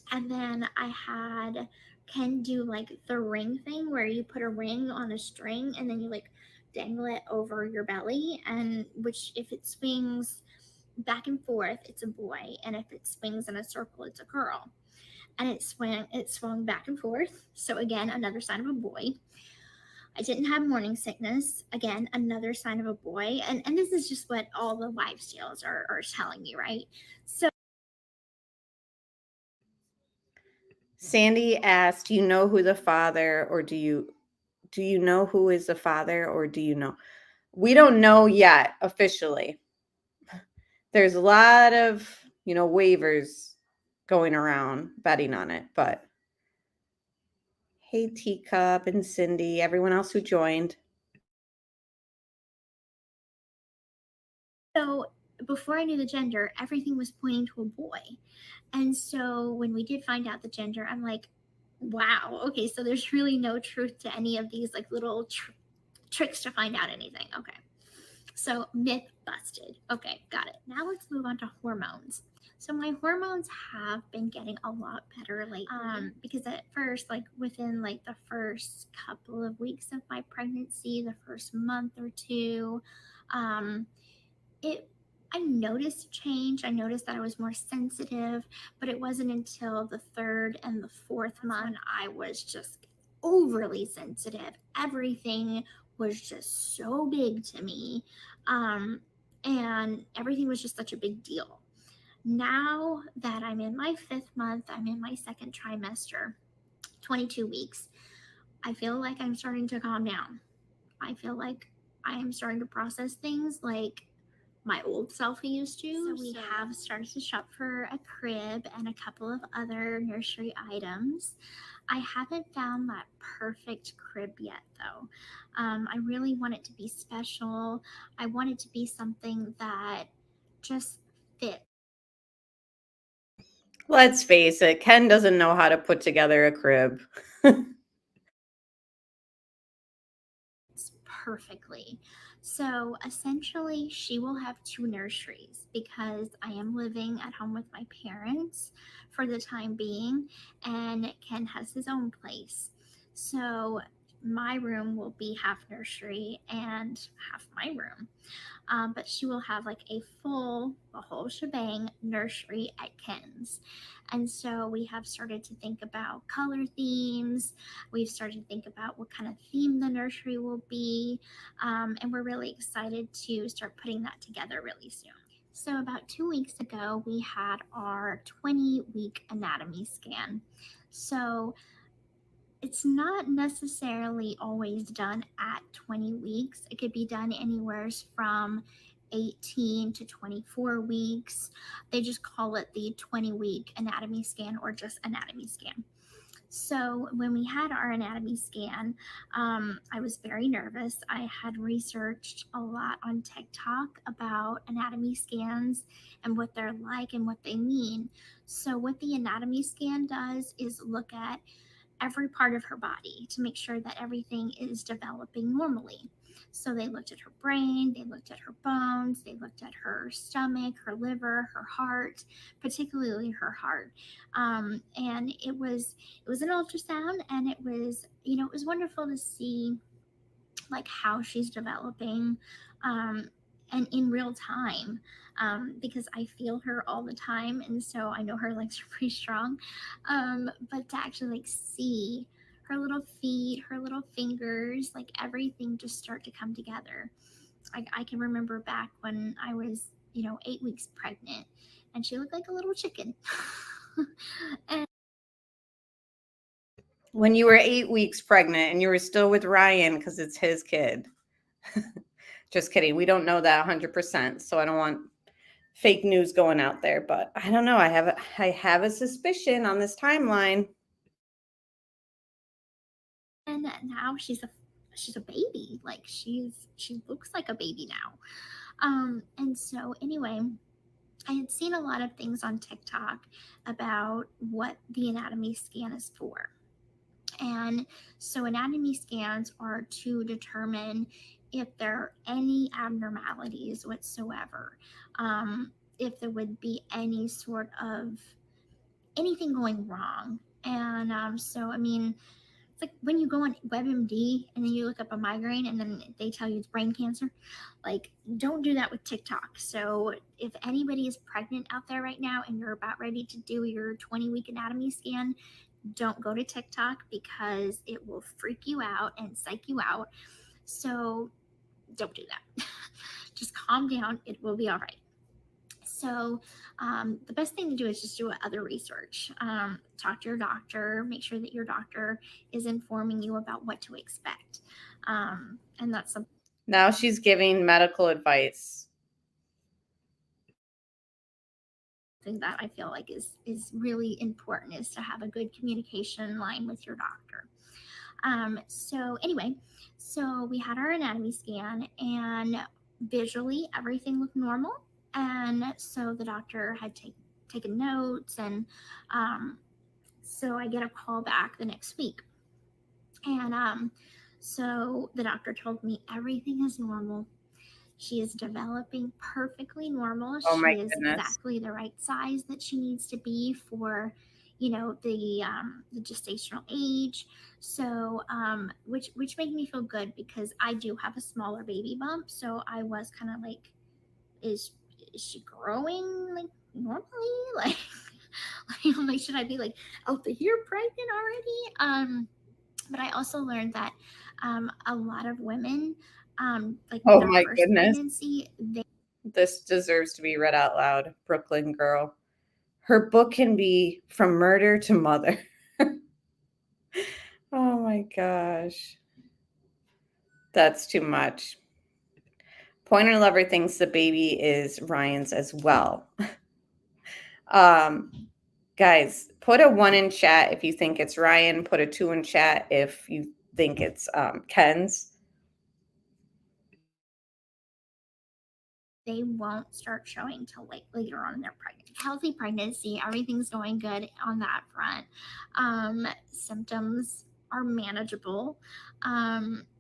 [SPEAKER 12] And then I had Ken do like the ring thing where you put a ring on a string and then you like dangle it over your belly, and which if it swings back and forth, it's a boy, and if it swings in a circle, it's a girl. And it swung back and forth. So again, another sign of a boy. I didn't have morning sickness. Again, another sign of a boy. And this is just what all the wives' tales are telling me, right? So
[SPEAKER 1] Sandy asked, do you know who the father, or do you know who is the father, or do you know? We don't know yet officially. There's a lot of, waivers going around betting on it, but hey, Teacup and Cindy, everyone else who joined.
[SPEAKER 12] So before I knew the gender, everything was pointing to a boy. And so when we did find out the gender, I'm like, wow, okay, so there's really no truth to any of these like little tricks to find out anything. Okay. So myth busted. Okay, got it. Now let's move on to hormones. So my hormones have been getting a lot better lately. Because at first, like within like the first couple of weeks of my pregnancy, the first month or two, I noticed a change. I noticed that I was more sensitive, but it wasn't until the third and the fourth month I was just overly sensitive. Everything was just so big to me. And everything was just such a big deal. Now that I'm in my fifth month, I'm in my second trimester, 22 weeks, I feel like I'm starting to calm down. I feel like I am starting to process things like my old self used to. So we have started to shop for a crib and a couple of other nursery items. I haven't found that perfect crib yet, though. I really want it to be special. I want it to be something that just fits.
[SPEAKER 1] Let's face it, Ken doesn't know how to put together a crib.
[SPEAKER 12] Perfectly. So essentially, she will have two nurseries because I am living at home with my parents for the time being, and Ken has his own place. So my room will be half nursery and half my room. But she will have like a whole shebang nursery at Ken's. And so we have started to think about color themes. We've started to think about what kind of theme the nursery will be. And we're really excited to start putting that together really soon. So about 2 weeks ago, we had our 20-week anatomy scan. So it's not necessarily always done at 20 weeks. It could be done anywhere from 18 to 24 weeks. They just call it the 20-week anatomy scan or just anatomy scan. So when we had our anatomy scan, I was very nervous. I had researched a lot on TikTok about anatomy scans and what they're like and what they mean. So what the anatomy scan does is look at every part of her body to make sure that everything is developing normally. So they looked at her brain, they looked at her bones, they looked at her stomach, her liver, her heart, particularly her heart. And it was an ultrasound, and it was it was wonderful to see like how she's developing, and in real time, because I feel her all the time, and so I know her legs are pretty strong. But to actually like see her little feet, her little fingers, like everything just start to come together. I can remember back when I was 8 weeks pregnant, and she looked like a little chicken. And
[SPEAKER 1] When you were 8 weeks pregnant and you were still with Ryan because it's his kid. Just kidding. We don't know that 100%, so I don't want fake news going out there. But I don't know. I have a suspicion on this timeline.
[SPEAKER 12] and now she's a baby. Like she looks like a baby now. And so anyway, I had seen a lot of things on TikTok about what the anatomy scan is for. And so anatomy scans are to determine if there are any abnormalities whatsoever, if there would be any sort of anything going wrong. And so, I mean, it's like when you go on WebMD and then you look up a migraine and then they tell you it's brain cancer. Like, don't do that with TikTok. So if anybody is pregnant out there right now and you're about ready to do your 20-week anatomy scan, don't go to TikTok because it will freak you out and psych you out. So don't do that. Just calm down. It will be all right. So the best thing to do is just do other research. Talk to your doctor. Make sure that your doctor is informing you about what to expect. And that's something.
[SPEAKER 1] Now she's giving medical advice.
[SPEAKER 12] That I feel like is really important, is to have a good communication line with your doctor. So anyway, so we had our anatomy scan, and visually everything looked normal. And so the doctor had taken notes, and so I get a call back the next week. And so the doctor told me everything is normal. She is developing perfectly normal.
[SPEAKER 1] Oh my
[SPEAKER 12] She is
[SPEAKER 1] goodness.
[SPEAKER 12] exactly the right size that she needs to be for, the gestational age. So, which made me feel good because I do have a smaller baby bump. So I was kind of like, is she growing like normally? Like, I'm like, should I be like out the year pregnant already? But I also learned that a lot of women, like
[SPEAKER 1] Oh
[SPEAKER 12] their
[SPEAKER 1] my
[SPEAKER 12] first
[SPEAKER 1] goodness.
[SPEAKER 12] pregnancy,
[SPEAKER 1] This deserves to be read out loud. Brooklyn girl. Her book can be From Murder to Mother. Oh my gosh. That's too much. Pointer Lover thinks the baby is Ryan's as well. Guys, put a 1 in chat if you think it's Ryan. Put a 2 in chat if you think it's Ken's.
[SPEAKER 12] they won't start showing till like later on in their healthy pregnancy. Everything's going good on that front. Symptoms are manageable.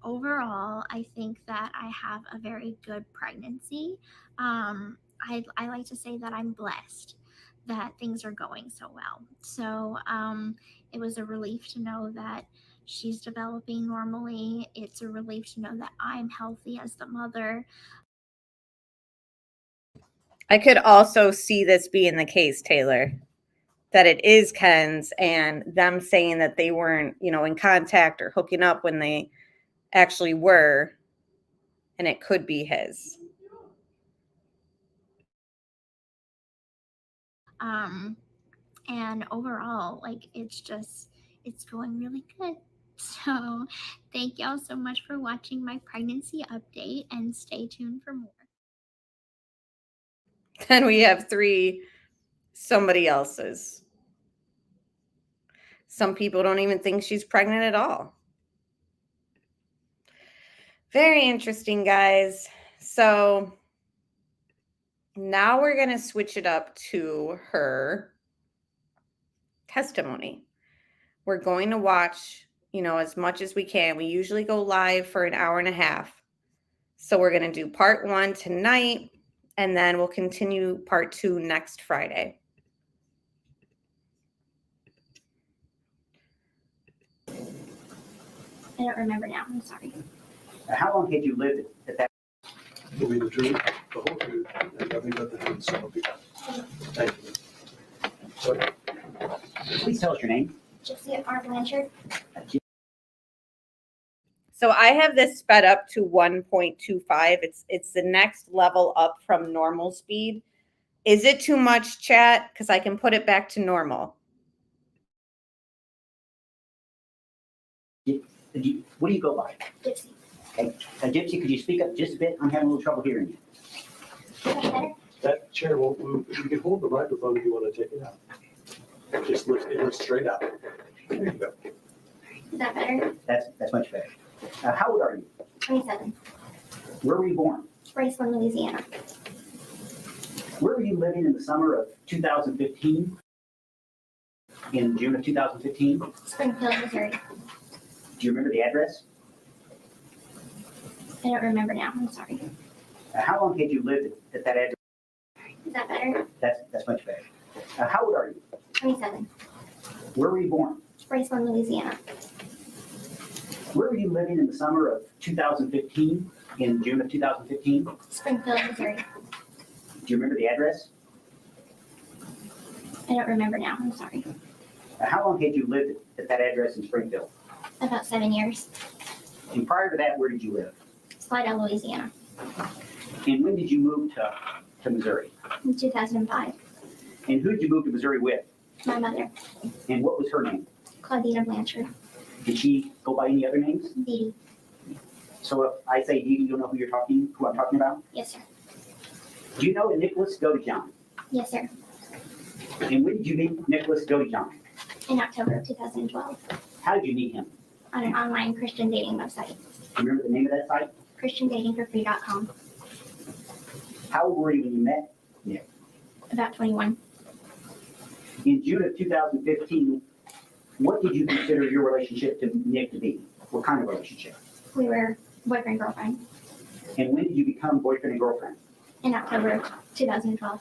[SPEAKER 12] Overall, I think that I have a very good pregnancy. I like to say that I'm blessed that things are going so well. So it was a relief to know that she's developing normally. It's a relief to know that I'm healthy as the mother.
[SPEAKER 1] I could also see this being the case, Taylor, that it is Ken's and them saying that they weren't, in contact or hooking up when they actually were, and it could be his.
[SPEAKER 12] And overall, like it's going really good. So thank y'all so much for watching my pregnancy update, and stay tuned for more.
[SPEAKER 1] Then we have 3 somebody else's. Some people don't even think she's pregnant at all. Very interesting, guys. So now we're going to switch it up to her testimony. We're going to watch, as much as we can. We usually go live for an hour and a half. So we're going to do part 1 tonight, and then we'll continue part 2 next Friday.
[SPEAKER 12] I don't remember now. I'm sorry.
[SPEAKER 13] How long had you lived at that?
[SPEAKER 14] Will be the truth, the whole truth, and nothing but the truth, so help you God. Thank you. Sorry.
[SPEAKER 13] Please tell us your name.
[SPEAKER 12] Gypsy R. Blanchard.
[SPEAKER 1] So I have this sped up to 1.25. It's the next level up from normal speed. Is it too much, chat? Because I can put it back to normal.
[SPEAKER 13] What do you go by?
[SPEAKER 12] Gypsy.
[SPEAKER 13] Okay. Gypsy, could you speak up just a bit? I'm having a little trouble hearing you.
[SPEAKER 14] That chair won't move. You can hold the microphone if you want to take it out. Just lift it straight out. There you go.
[SPEAKER 12] Is that better?
[SPEAKER 13] That's much better. How old are you?
[SPEAKER 12] 27.
[SPEAKER 13] Where were you born?
[SPEAKER 12] Raised in Louisiana.
[SPEAKER 13] Where were you living in the summer of 2015? In June of 2015?
[SPEAKER 12] Springfield, Missouri.
[SPEAKER 13] Do you remember the address?
[SPEAKER 12] I don't remember now. I'm sorry.
[SPEAKER 13] How long had you lived at that address?
[SPEAKER 12] Is that better?
[SPEAKER 13] That's much better. How old are you?
[SPEAKER 12] 27.
[SPEAKER 13] Where were you born?
[SPEAKER 12] Raised in Louisiana.
[SPEAKER 13] Where were you living in the summer of 2015? In June of 2015?
[SPEAKER 12] Springfield, Missouri.
[SPEAKER 13] Do you remember the address?
[SPEAKER 12] I don't remember now. I'm sorry.
[SPEAKER 13] How long had you lived at that address in Springfield?
[SPEAKER 12] About 7 years.
[SPEAKER 13] And prior to that, where did you live?
[SPEAKER 12] Slidell, Louisiana.
[SPEAKER 13] And when did you move to Missouri?
[SPEAKER 12] In 2005.
[SPEAKER 13] And who did you move to Missouri with?
[SPEAKER 12] My mother.
[SPEAKER 13] And what was her name?
[SPEAKER 12] Claudina Blanchard.
[SPEAKER 13] Did she go by any other names?
[SPEAKER 12] Dee Dee.
[SPEAKER 13] So if I say Dee Dee, you'll know who I'm talking about?
[SPEAKER 12] Yes, sir.
[SPEAKER 13] Do you know Nicholas Godejohn?
[SPEAKER 12] Yes, sir.
[SPEAKER 13] And when did you meet Nicholas Godejohn?
[SPEAKER 12] In October of 2012.
[SPEAKER 13] How did you meet him?
[SPEAKER 12] On an online Christian dating website.
[SPEAKER 13] Do you remember the name of that site?
[SPEAKER 12] ChristianDatingForFree.com.
[SPEAKER 13] How old were you when you met Nick?
[SPEAKER 12] About 21.
[SPEAKER 13] In June of 2015, what did you consider your relationship to Nick to be? What kind of relationship?
[SPEAKER 12] We were boyfriend, girlfriend.
[SPEAKER 13] And when did you become boyfriend and girlfriend?
[SPEAKER 12] In October of 2012.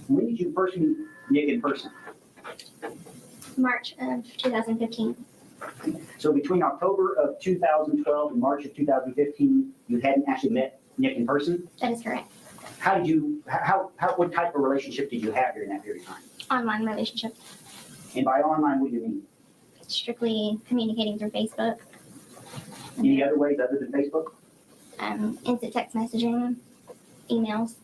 [SPEAKER 13] When did you first meet Nick in person?
[SPEAKER 12] March of 2015.
[SPEAKER 13] So between October of 2012 and March of 2015, you hadn't actually met Nick in person?
[SPEAKER 12] That is correct.
[SPEAKER 13] What type of relationship did you have during that period of time?
[SPEAKER 12] Online relationship.
[SPEAKER 13] And by online, what do you mean?
[SPEAKER 12] Strictly communicating through Facebook.
[SPEAKER 13] Any other ways other than Facebook?
[SPEAKER 12] Instant text messaging, emails.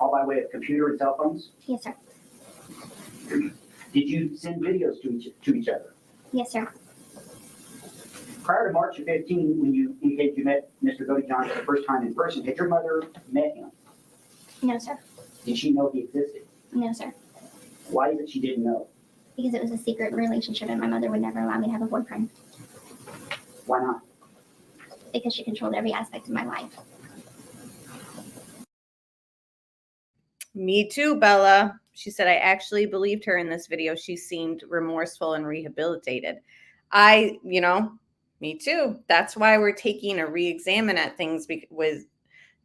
[SPEAKER 13] All by way of computer and cell phones?
[SPEAKER 12] Yes, sir.
[SPEAKER 13] Did you send videos to each other?
[SPEAKER 12] Yes, sir.
[SPEAKER 13] Prior to March of 15, when you indicated you met Mr. Godejohn for the first time in person, had your mother met him?
[SPEAKER 12] No, sir.
[SPEAKER 13] Did she know he existed?
[SPEAKER 12] No, sir.
[SPEAKER 13] Why is it she didn't know?
[SPEAKER 12] Because it was a secret relationship and my mother would never allow me to have a boyfriend.
[SPEAKER 13] Why not?
[SPEAKER 12] Because she controlled every aspect of my life.
[SPEAKER 1] Me too, Bella. She said, I actually believed her in this video. She seemed remorseful and rehabilitated. Me too. That's why we're taking a re-examine at things with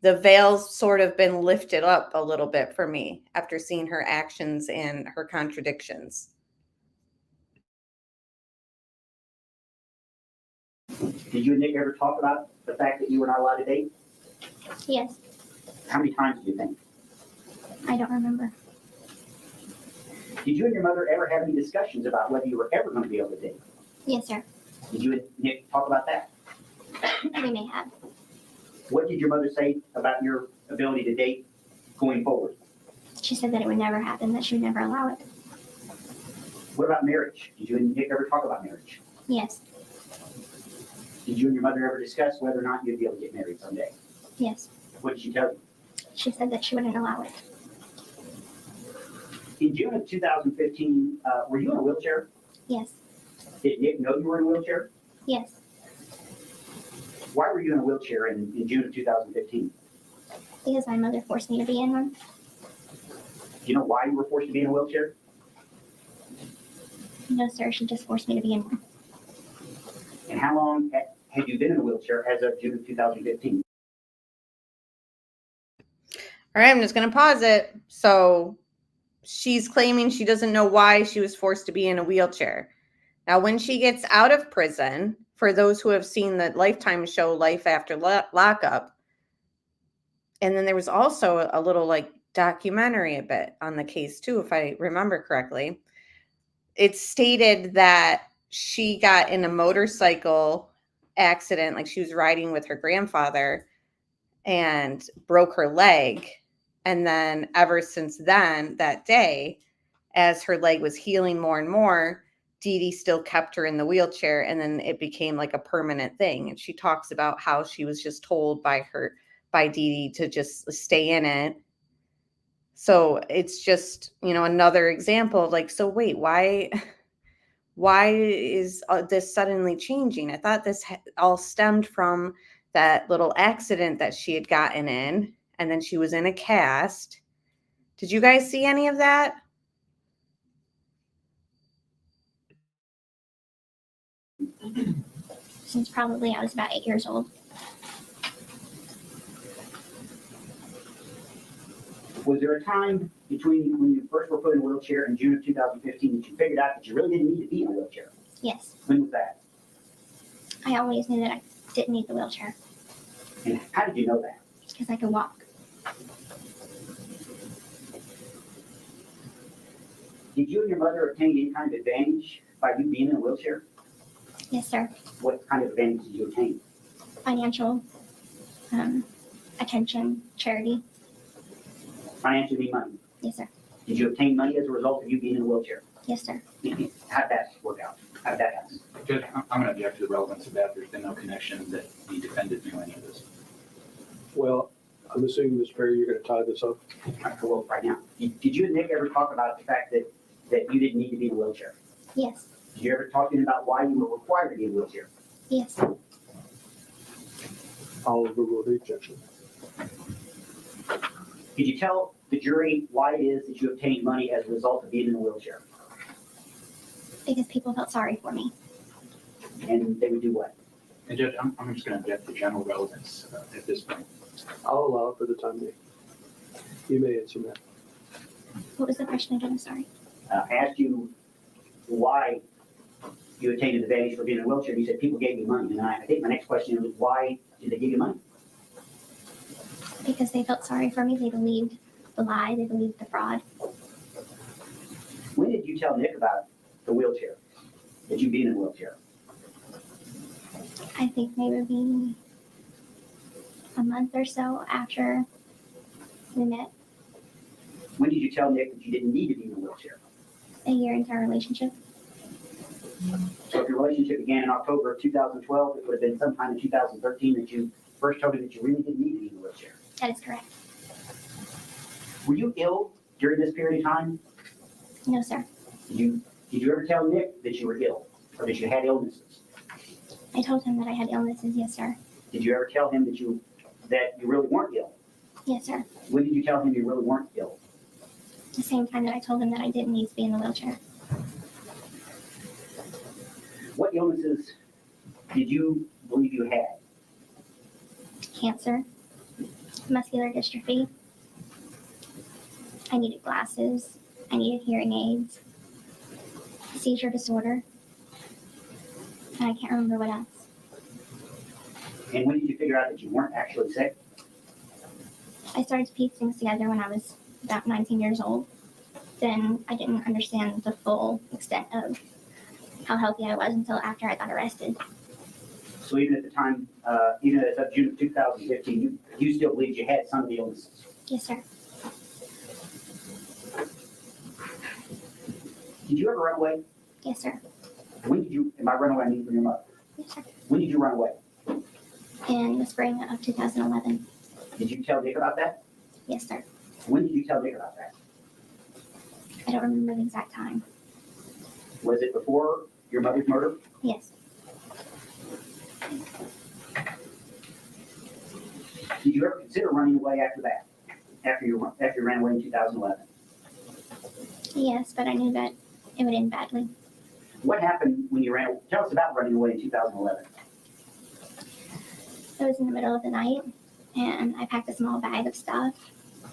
[SPEAKER 1] the veil's sort of been lifted up a little bit for me after seeing her actions and her contradictions.
[SPEAKER 13] Did you and Nick ever talk about the fact that you were not allowed to date?
[SPEAKER 12] Yes.
[SPEAKER 13] How many times do you think?
[SPEAKER 12] I don't remember.
[SPEAKER 13] Did you and your mother ever have any discussions about whether you were ever going to be able to date?
[SPEAKER 12] Yes, sir.
[SPEAKER 13] Did you and Nick talk about that?
[SPEAKER 12] We may have.
[SPEAKER 13] What did your mother say about your ability to date going forward?
[SPEAKER 12] She said that it would never happen, that she would never allow it.
[SPEAKER 13] What about marriage? Did you and Nick ever talk about marriage?
[SPEAKER 12] Yes.
[SPEAKER 13] Did you and your mother ever discuss whether or not you'd be able to get married someday?
[SPEAKER 12] Yes.
[SPEAKER 13] What did she tell you?
[SPEAKER 12] She said that she wouldn't allow it.
[SPEAKER 13] In June of 2015, were you in a wheelchair?
[SPEAKER 12] Yes.
[SPEAKER 13] Did Nick know you were in a wheelchair?
[SPEAKER 12] Yes.
[SPEAKER 13] Why were you in a wheelchair in June of 2015?
[SPEAKER 12] Because my mother forced me to be in one.
[SPEAKER 13] Do you know why you were forced to be in a wheelchair?
[SPEAKER 12] No, sir. She just forced me to be in one.
[SPEAKER 13] And how long had you been in a wheelchair as of June of 2015?
[SPEAKER 1] All right, I'm just going to pause it. So she's claiming she doesn't know why she was forced to be in a wheelchair. Now, when she gets out of prison, for those who have seen the Lifetime show Life After Lockup, and then there was also a little like documentary a bit on the case too, if I remember correctly. It stated that she got in a motorcycle accident, like she was riding with her grandfather and broke her leg. And then ever since then, that day, as her leg was healing more and more, Dee Dee still kept her in the wheelchair, and then it became like a permanent thing. And she talks about how she was just told by Dee Dee to just stay in it. So it's just, another example of like, so wait, why is this suddenly changing? I thought this all stemmed from that little accident that she had gotten in, and then she was in a cast. Did you guys see any of that?
[SPEAKER 12] Since probably I was about 8 years old.
[SPEAKER 13] Was there a time between when you first were put in a wheelchair in June of 2015 that you figured out that you really didn't need to be in a wheelchair?
[SPEAKER 12] Yes.
[SPEAKER 13] When was that?
[SPEAKER 12] I always knew that I didn't need the wheelchair.
[SPEAKER 13] And how did you know that?
[SPEAKER 12] Because I could walk.
[SPEAKER 13] Did you and your mother obtain any kind of advantage by you being in a wheelchair?
[SPEAKER 12] Yes, sir.
[SPEAKER 13] What kind of advantage did you obtain?
[SPEAKER 12] Financial, attention, charity.
[SPEAKER 13] Financially, money.
[SPEAKER 12] Yes, sir.
[SPEAKER 13] Did you obtain money as a result of you being in a wheelchair?
[SPEAKER 12] Yes, sir.
[SPEAKER 13] How'd that work out? How'd that happen?
[SPEAKER 15] Judge, I'm going to object to the relevance of that. There's been no connection that the defendant knew any of this.
[SPEAKER 14] Well, I'm assuming, Mr. Perry, you're going to tie this up.
[SPEAKER 13] Well, right now. Did you and Nick ever talk about the fact that you didn't need to be in a wheelchair?
[SPEAKER 12] Yes.
[SPEAKER 13] Did you ever talk to him about why you were required to be in a wheelchair?
[SPEAKER 12] Yes.
[SPEAKER 14] I'll overrule the objection.
[SPEAKER 13] Did you tell the jury why it is that you obtained money as a result of being in a wheelchair?
[SPEAKER 12] Because people felt sorry for me.
[SPEAKER 13] And they would do what?
[SPEAKER 15] And Judge, I'm just going to object to general relevance at this point.
[SPEAKER 14] I'll allow it for the time being. You may answer that.
[SPEAKER 12] What was the question again? I'm sorry.
[SPEAKER 13] I asked you why you obtained an advantage for being in a wheelchair. You said people gave you money. And I think my next question is, why did they give you money?
[SPEAKER 12] Because they felt sorry for me. They believed the lie. They believed the fraud.
[SPEAKER 13] When did you tell Nick about the wheelchair, that you being in a wheelchair?
[SPEAKER 12] I think maybe a month or so after we met.
[SPEAKER 13] When did you tell Nick that you didn't need to be in a wheelchair?
[SPEAKER 12] A year into our relationship.
[SPEAKER 13] So if your relationship began in October of 2012, it would have been sometime in 2013 that you first told him that you really didn't need to be in a wheelchair.
[SPEAKER 12] That is correct.
[SPEAKER 13] Were you ill during this period of time?
[SPEAKER 12] No, sir.
[SPEAKER 13] Did you ever tell Nick that you were ill or that you had illnesses?
[SPEAKER 12] I told him that I had illnesses. Yes, sir.
[SPEAKER 13] Did you ever tell him that you really weren't ill?
[SPEAKER 12] Yes, sir.
[SPEAKER 13] When did you tell him you really weren't ill?
[SPEAKER 12] The same time that I told him that I didn't need to be in the wheelchair.
[SPEAKER 13] What illnesses did you believe you had?
[SPEAKER 12] Cancer, muscular dystrophy. I needed glasses. I needed hearing aids. Seizure disorder. And I can't remember what else.
[SPEAKER 13] And when did you figure out that you weren't actually sick?
[SPEAKER 12] I started to piece things together when I was about 19 years old. Then I didn't understand the full extent of how healthy I was until after I got arrested.
[SPEAKER 13] So even at the time, even as of June of 2015, you still believed you had some of the illnesses?
[SPEAKER 12] Yes, sir.
[SPEAKER 13] Did you ever run away?
[SPEAKER 12] Yes, sir.
[SPEAKER 13] When did you, and by run away I mean from your mother?
[SPEAKER 12] Yes, sir.
[SPEAKER 13] When did you run away?
[SPEAKER 12] In the spring of 2011.
[SPEAKER 13] Did you tell Dick about that?
[SPEAKER 12] Yes, sir.
[SPEAKER 13] When did you tell Dick about that?
[SPEAKER 12] I don't remember the exact time.
[SPEAKER 13] Was it before your mother's murder?
[SPEAKER 12] Yes.
[SPEAKER 13] Did you ever consider running away after that? After you ran away in 2011?
[SPEAKER 12] Yes, but I knew that it would end badly.
[SPEAKER 13] What happened when you ran? Tell us about running away in 2011.
[SPEAKER 12] It was in the middle of the night, and I packed a small bag of stuff,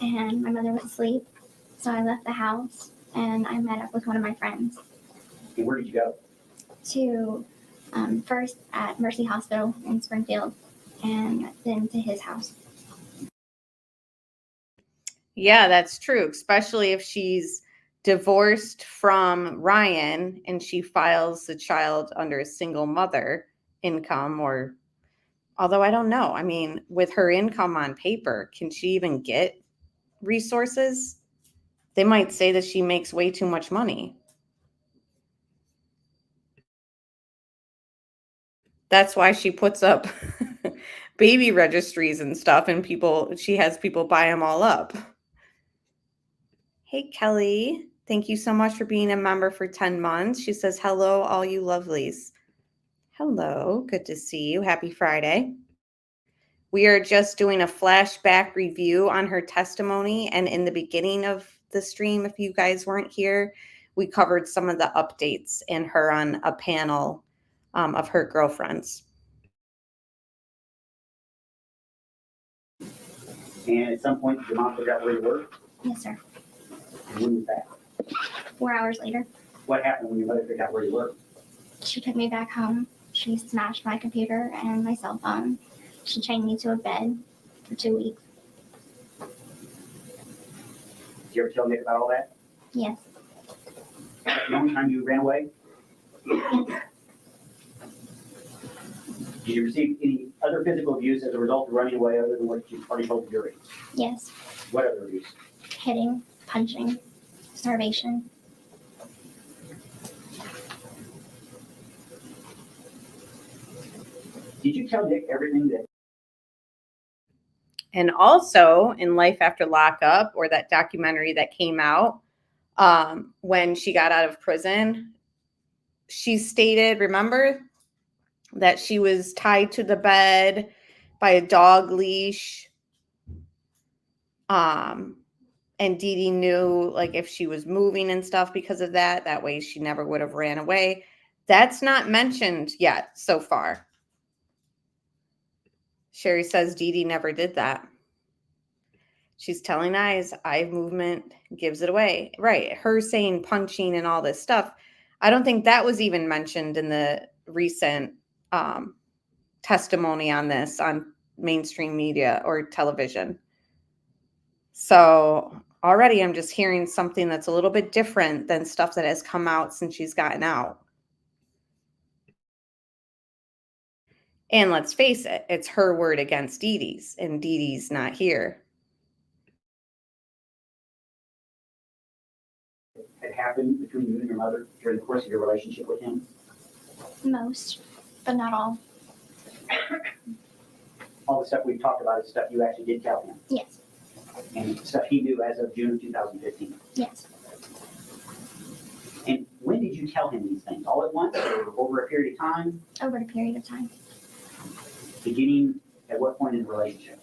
[SPEAKER 12] and my mother was asleep, so I left the house, and I met up with one of my friends.
[SPEAKER 13] And where did you go?
[SPEAKER 12] To first at Mercy Hospital in Springfield, and then to his house.
[SPEAKER 1] Yeah, that's true, especially if she's divorced from Ryan and she files the child under a single mother income, or although I don't know. I mean, with her income on paper, can she even get resources? They might say that she makes way too much money. That's why she puts up baby registries and stuff, and she has people buy them all up. Hey, Kelly. Thank you so much for being a member for 10 months. She says, hello, all you lovelies. Hello. Good to see you. Happy Friday. We are just doing a flashback review on her testimony. And in the beginning of the stream, if you guys weren't here, we covered some of the updates and her on a panel of her girlfriends.
[SPEAKER 13] And at some point, your mom figured out where you were?
[SPEAKER 12] Yes, sir.
[SPEAKER 13] And when was that?
[SPEAKER 12] 4 hours later.
[SPEAKER 13] What happened when your mother figured out where you were?
[SPEAKER 12] She took me back home. She smashed my computer and my cell phone. She chained me to a bed for 2 weeks.
[SPEAKER 13] Did you ever tell Nick about all that?
[SPEAKER 12] Yes.
[SPEAKER 13] The only time you ran away?
[SPEAKER 12] Yes.
[SPEAKER 13] Did you receive any other physical abuse as a result of running away other than what you already told the jury?
[SPEAKER 12] Yes.
[SPEAKER 13] What other abuse?
[SPEAKER 12] Hitting, punching, starvation.
[SPEAKER 13] Did you tell Dick everything that?
[SPEAKER 1] And also in Life After Lockup, or that documentary that came out when she got out of prison, she stated, remember, that she was tied to the bed by a dog leash. And Dee Dee knew, like, if she was moving and stuff because of that, that way she never would have ran away. That's not mentioned yet so far. Sherry says Dee Dee never did that. She's telling lies. Eye movement gives it away. Right. Her saying punching and all this stuff. I don't think that was even mentioned in the recent testimony on this on mainstream media or television. So already I'm just hearing something that's a little bit different than stuff that has come out since she's gotten out. And let's face it, it's her word against Dee Dee's, and Dee Dee's not here.
[SPEAKER 13] Had happened between you and your mother during the course of your relationship with him?
[SPEAKER 12] Most, but not all.
[SPEAKER 13] All the stuff we've talked about is stuff you actually did tell him?
[SPEAKER 12] Yes.
[SPEAKER 13] And stuff he knew as of June of 2015?
[SPEAKER 12] Yes.
[SPEAKER 13] And when did you tell him these things? All at once or over a period of time?
[SPEAKER 12] Over a period of time.
[SPEAKER 13] Beginning at what point in the relationship?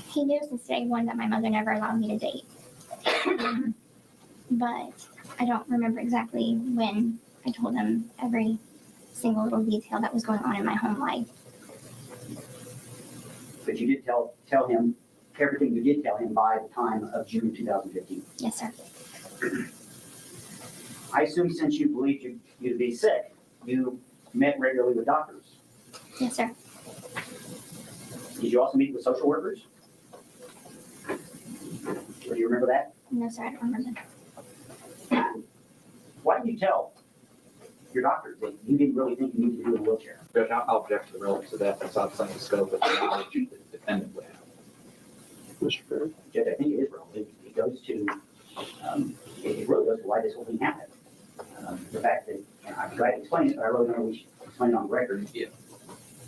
[SPEAKER 12] He knew since day one that my mother never allowed me to date. But I don't remember exactly when I told him every single little detail that was going on in my home life.
[SPEAKER 13] But you did tell him everything you did tell him by the time of June 2015?
[SPEAKER 12] Yes, sir.
[SPEAKER 13] I assume since you believed you to be sick, you met regularly with doctors?
[SPEAKER 12] Yes, sir.
[SPEAKER 13] Did you also meet with social workers? Do you remember that?
[SPEAKER 12] No, sir, I don't remember.
[SPEAKER 13] Why did you tell your doctors that you didn't really think you needed to do a wheelchair?
[SPEAKER 15] Judge, I'll object to the relevance of that. That's outside the scope of the knowledge the defendant would have.
[SPEAKER 14] Mr. Fair?
[SPEAKER 13] Judge, I think it is relevant. It goes to It really goes to why this whole thing happened. The fact that, I'm glad to explain it, but I really don't know we should explain it on the record.
[SPEAKER 15] Yeah.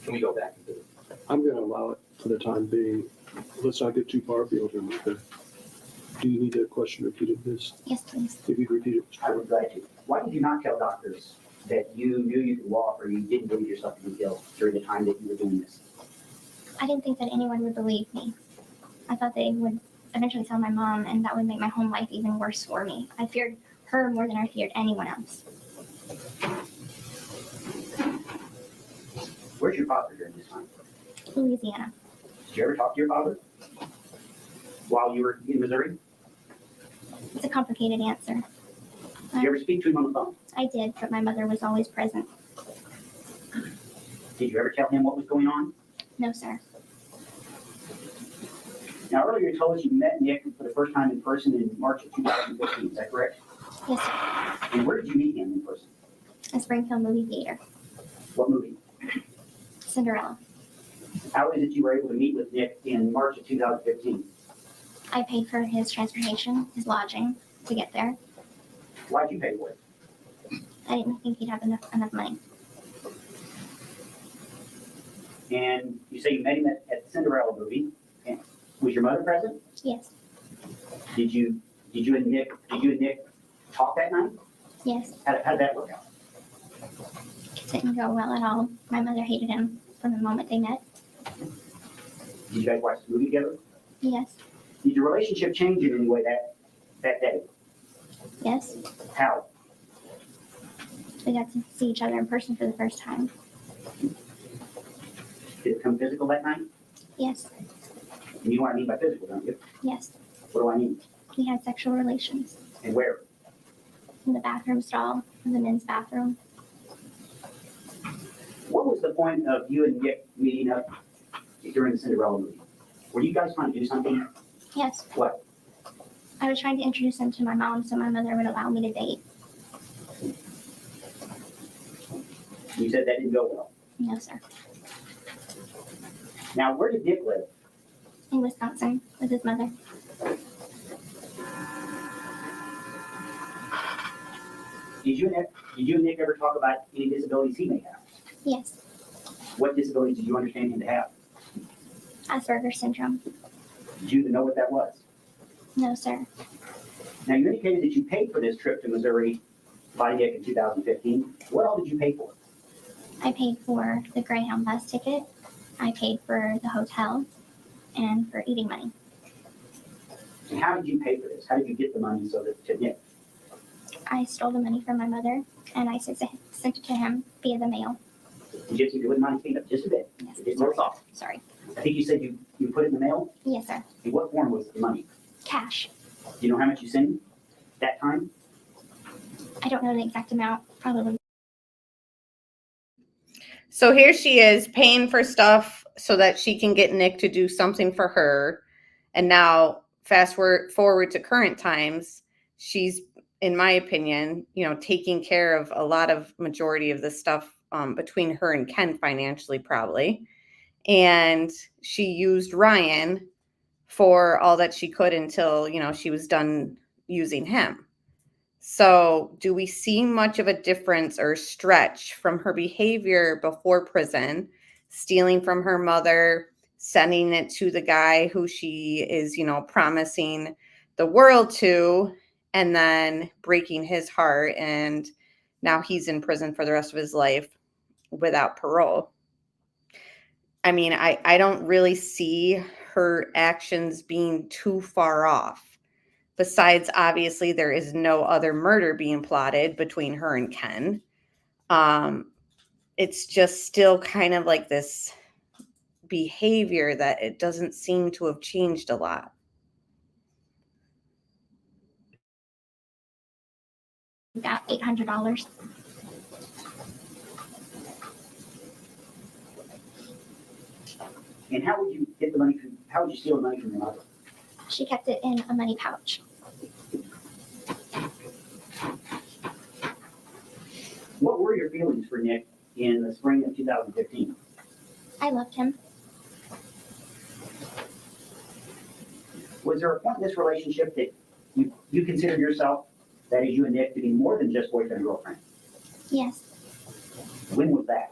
[SPEAKER 15] Can we go back into it?
[SPEAKER 14] I'm going to allow it for the time being. Let's not get too far afield here, Mr. Do you need a question repeated, Ms.?
[SPEAKER 12] Yes, please.
[SPEAKER 14] If you'd repeat it,
[SPEAKER 13] I
[SPEAKER 14] Mr.
[SPEAKER 13] would be glad to. Why did you not tell doctors that you knew you could walk or you didn't believe yourself to be ill during the time that you were doing this?
[SPEAKER 12] I didn't think that anyone would believe me. I thought they would eventually tell my mom, and that would make my home life even worse for me. I feared her more than I feared anyone else.
[SPEAKER 13] Where's your father during this time?
[SPEAKER 12] Louisiana.
[SPEAKER 13] Did you ever talk to your father while you were in Missouri?
[SPEAKER 12] It's a complicated answer.
[SPEAKER 13] Did you ever speak to him on the phone?
[SPEAKER 12] I did, but my mother was always present.
[SPEAKER 13] Did you ever tell him what was going on?
[SPEAKER 12] No, sir.
[SPEAKER 13] Now, earlier you told us you met Nick for the first time in person in March of 2015. Is that correct?
[SPEAKER 12] Yes, sir.
[SPEAKER 13] And where did you meet him in person?
[SPEAKER 12] A Springfield movie theater.
[SPEAKER 13] What movie?
[SPEAKER 12] Cinderella.
[SPEAKER 13] How is it you were able to meet with Nick in March of 2015?
[SPEAKER 12] I paid for his transportation, his lodging to get there.
[SPEAKER 13] Why'd you pay for it?
[SPEAKER 12] I didn't think he'd have enough money.
[SPEAKER 13] And you say you met him at the Cinderella movie. And was your mother present?
[SPEAKER 12] Yes.
[SPEAKER 13] Did you and Nick talk that night?
[SPEAKER 12] Yes.
[SPEAKER 13] How did that work out?
[SPEAKER 12] It didn't go well at all. My mother hated him from the moment they met.
[SPEAKER 13] Did you guys watch the movie together?
[SPEAKER 12] Yes.
[SPEAKER 13] Did your relationship change in any way that day?
[SPEAKER 12] Yes.
[SPEAKER 13] How?
[SPEAKER 12] We got to see each other in person for the first time.
[SPEAKER 13] Did it become physical that night?
[SPEAKER 12] Yes.
[SPEAKER 13] And you know what I mean by physical, don't you?
[SPEAKER 12] Yes.
[SPEAKER 13] What do I mean?
[SPEAKER 12] We had sexual relations.
[SPEAKER 13] And where?
[SPEAKER 12] In the bathroom stall, in the men's bathroom.
[SPEAKER 13] What was the point of you and Nick meeting up during the Cinderella movie? Were you guys trying to do something?
[SPEAKER 12] Yes.
[SPEAKER 13] What?
[SPEAKER 12] I was trying to introduce him to my mom so my mother would allow me to date.
[SPEAKER 13] You said that didn't go well.
[SPEAKER 12] No, sir.
[SPEAKER 13] Now, where did Nick live?
[SPEAKER 12] In Wisconsin with his mother.
[SPEAKER 13] Did you and Nick ever talk about any disabilities he may have?
[SPEAKER 12] Yes.
[SPEAKER 13] What disabilities did you understand him to have?
[SPEAKER 12] Asperger's syndrome.
[SPEAKER 13] Did you know what that was?
[SPEAKER 12] No, sir.
[SPEAKER 13] Now, you indicated that you paid for this trip to Missouri by Nick in 2015. What all did you pay for?
[SPEAKER 12] I paid for the Greyhound bus ticket. I paid for the hotel and for eating money.
[SPEAKER 13] And how did you pay for this? How did you get the money to Nick?
[SPEAKER 12] I stole the money from my mother and I sent it to him via the mail.
[SPEAKER 13] Gypsy, you wouldn't mind speaking up just a bit?
[SPEAKER 12] Yes.
[SPEAKER 13] It's more soft.
[SPEAKER 12] Sorry.
[SPEAKER 13] I think you said you put it in the mail?
[SPEAKER 12] Yes, sir.
[SPEAKER 13] In what form was the money?
[SPEAKER 12] Cash.
[SPEAKER 13] Do you know how much you sent that time?
[SPEAKER 12] I don't know the exact amount. Probably.
[SPEAKER 1] So here she is paying for stuff so that she can get Nick to do something for her. And now fast forward to current times, she's, in my opinion, taking care of a lot of majority of the stuff between her and Ken financially, probably. And she used Ryan for all that she could until, she was done using him. So do we see much of a difference or stretch from her behavior before prison, stealing from her mother, sending it to the guy who she is, promising the world to, and then breaking his heart, and now he's in prison for the rest of his life without parole? I mean, I don't really see her actions being too far off. Besides, obviously, there is no other murder being plotted between her and Ken. It's just still kind of like this behavior that it doesn't seem to have changed a lot.
[SPEAKER 12] Got $800.
[SPEAKER 13] And how would you get the money how would you steal the money from your mother?
[SPEAKER 12] She kept it in a money pouch.
[SPEAKER 13] What were your feelings for Nick in the spring of 2015?
[SPEAKER 12] I loved him.
[SPEAKER 13] Was there a point in this relationship that You consider yourself, that is you and Nick, to be more than just boyfriend and girlfriend.
[SPEAKER 12] Yes,
[SPEAKER 13] When was that?